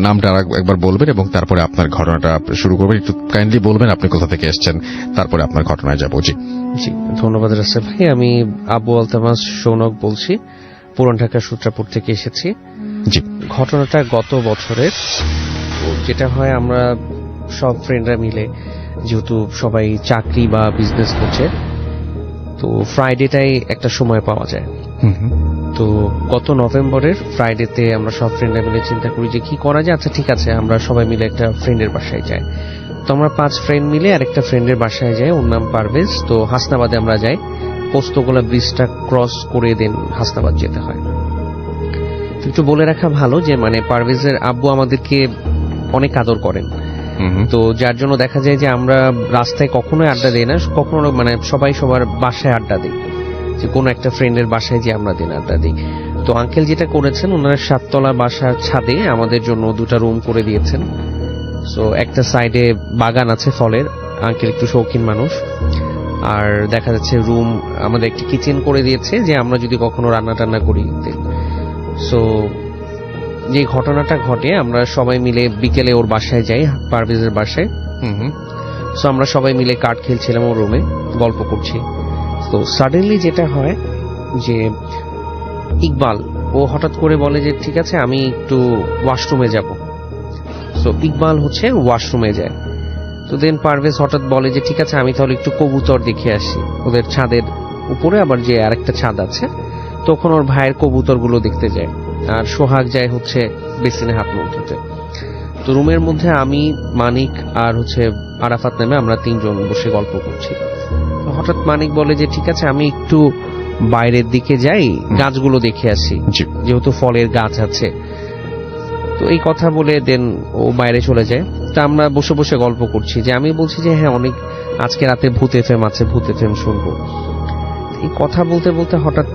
নামটা একবার বলবেন এবং তারপরে আপনার ঘটনাটা শুরু করবেন। একটু কাইন্ডলি বলবেন আপনি কোথা থেকে এসেছেন, তারপরে আপনার ঘটনায় যাবো। জি জি, ধন্যবাদ রাসেল ভাই। আমি আবু আলতামাস শৌনক বলছি, পুরান ঢাকা সূত্রাপুর থেকে এসেছি। জি ঘটনাটা গত বছরের। যেটা হয়, আমরা সব ফ্রেন্ডরা মিলে, যেহেতু সবাই চাকরি বা বিজনেস করছে, তো ফ্রাইডেটাই একটা সময় পাওয়া যায়। তো গত নভেম্বরের ফ্রাইডেতে আমরা সব ফ্রেন্ডরা মিলে চিন্তা করি যে কি করা যায়। আচ্ছা ঠিক আছে, আমরা সবাই মিলে একটা ফ্রেন্ডের বাসায় যাই। তো আমরা 5 ফ্রেন্ড মিলে আরেকটা ফ্রেন্ডের বাসায় যাই, ওর নাম পারভেজ। তো হাসনাবাদে আমরা যাই, পোস্তগোলা ব্রিজটা ক্রস করে দেন হাসনাবাদ যেতে হয়। তো একটু বলে রাখা ভালো যে মানে পারভেজের আব্বু আমাদেরকে অনেক আদর করেন। তো যার জন্য দেখা যায় যে আমরা রাস্তায় কখনোই আড্ডা দিই না, কখনো মানে সবাই সবার বাসায় আড্ডা দিই, যে কোনো একটা ফ্রেন্ডের বাসায় যে আমরা দিন আড্ডা দিই। তো আঙ্কেল যেটা করেছেন, ওনার 7 তলা বাসার ছাদে আমাদের জন্য 2টা রুম করে দিয়েছেন। সো একটা সাইডে বাগান আছে ফলের, আঙ্কেল একটু শৌখিন মানুষ। আর দেখা যাচ্ছে রুম আমাদের একটি কিচেন করে দিয়েছে, যে আমরা যদি কখনো রান্না টান্না করি। সো যে ঘটনাটা ঘটে, আমরা সবাই মিলে বিকেলে ওর বাসায় যাই, পারভেজের বাসায়। সো আমরা সবাই মিলে কার্ড খেলছিলাম ওর রুমে, গল্প করছি। তো সাডেনলি যেটা হয় যে ইকবাল ও হঠাৎ করে বলে যে ঠিক আছে আমি একটু ওয়াশরুমে যাব। সো ইকবাল হচ্ছে ওয়াশরুমে যায়। তো দেন পারভেজ হঠাৎ বলে যে ঠিক আছে আমি তাহলে একটু কবুতর দেখে আসি, ওদের ছাদের উপরে আবার যে আরেকটা ছাদ আছে। তখন ওর ভাইয়ের কবুতরগুলো দেখতে যায়, আর সোহাগ যায় হচ্ছে বেসিনে হাত মুখ ধুতে। তো রুমের মধ্যে আমি, মানিক আর হচ্ছে আরাফাত নামে আমরা 3 জন বসে গল্প করছি। হঠাৎ মানিক বলে যে ঠিক আছে আমি একটু বাইরের দিকে যাই, গাছগুলো দেখে আসি, যেহেতু ফলের গাছ আছে। তো এই কথা বলে দেন ও বাইরে চলে যায়। তা আমরা বসে বসে গল্প করছি, যে আমি বলছি যে হ্যাঁ অনেক আজকে রাতে ভূত এফএম আছে, ভূত এফএম শুনবো। এই কথা বলতে বলতে হঠাৎ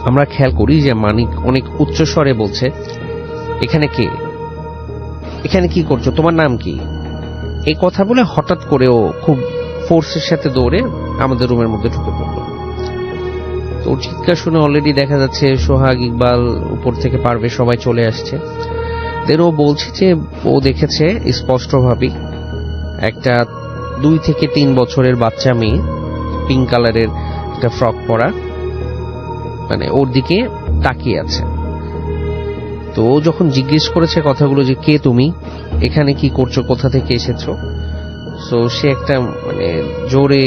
আমরা খেয়াল করি যে মানিক অনেক উচ্চ স্বরে বলছে, এখানে কে, এখানে কি করছো, তোমার নাম কি? এই কথা বলে হঠাৎ করে ও খুব ফোর্সের সাথে দৌড়ে আমাদের রুমের মধ্যে ঢুকে পড়লো। তো ওর চিৎকার শুনে অলরেডি দেখা যাচ্ছে সোহাগ, ইকবাল, উপর থেকে পারবে সবাই চলে আসছে। দেন ও বলছে যে ও দেখেছে স্পষ্টভাবে একটা 2 থেকে 3 বছরের বাচ্চা মেয়ে, পিঙ্ক কালারের একটা ফ্রক পরা, মানে ওর দিকে তাকিয়ে আছে। তো ও যখন জিজ্ঞেস করেছে কথাগুলো যে কে তুমি, এখানে কি করছো, কোথা থেকে এসেছো, সো সে একটা মানে জোরে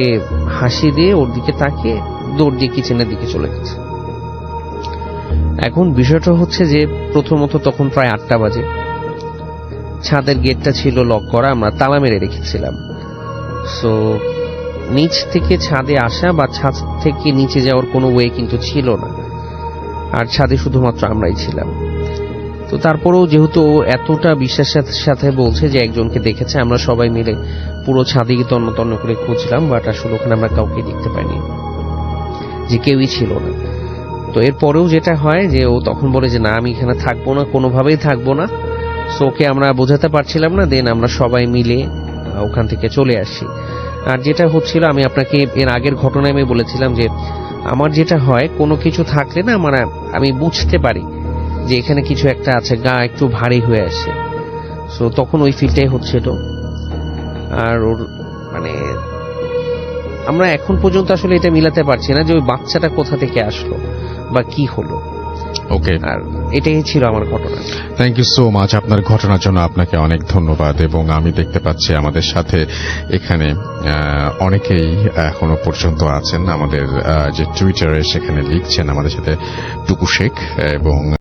হাসি দিয়ে ওর দিকে তাকিয়ে দৌড় দিয়ে কিচেনের দিকে চলে গেছে। এখন বিষয়টা হচ্ছে যে প্রথমত তখন প্রায় 8টা বাজে, ছাদের গেটটা ছিল লক করা, আমরা তালা মেরে রেখেছিলাম। সো নিচ থেকে ছাদে আসা বা ছাদ থেকে নিচে যাওয়ার কোনো ওয়ে কিন্তু ছিল না, আর ছাদে শুধুমাত্র আমরাই ছিলাম। তো তারপরেও যেহেতু এতটা বিশ্বাসের সাথে বলছে যে একজনকে দেখেছে, আমরা সবাই মিলে পুরো ছাদে তন্ন তন্ন করে খুঁজলাম, বাট আসলে ওখানে আমরা কাউকে দেখতে পাইনি, যে কেউই ছিল না। তো এরপরেও যেটা হয় যে ও তখন বলে যে না আমি এখানে থাকবো না, কোনোভাবেই থাকবো না। সো ওকে আমরা বোঝাতে পারছিলাম না, দেন আমরা সবাই মিলে ওখান থেকে চলে আসি। আর যেটা হচ্ছিল, আমি আপনাকে এর আগের ঘটনায় আমি বলেছিলাম যে আমার যেটা হয় কোনো কিছু থাকলে না আমি বুঝতে পারি যে এখানে কিছু একটা আছে, গা একটু ভারী হয়ে আসে। সো তখন ওই ফিলটাই হচ্ছিল। আর ওর মানে আমরা এখন পর্যন্ত আসলে এটা মিলাতে পারছি না যে ওই বাচ্চাটা কোথা থেকে আসলো বা কি হলো। ওকে, আর এটাই ছিল আমার ঘটনা। Thank you so much. আপনার ঘটনার জন্য আপনাকে অনেক ধন্যবাদ। এবং আমি দেখতে পাচ্ছি আমাদের সাথে এখানে অনেকেই এখনো পর্যন্ত আছেন, আমাদের যে টুইটারে সেখানে লিখছেন আমাদের সাথে টুকু শেখ এবং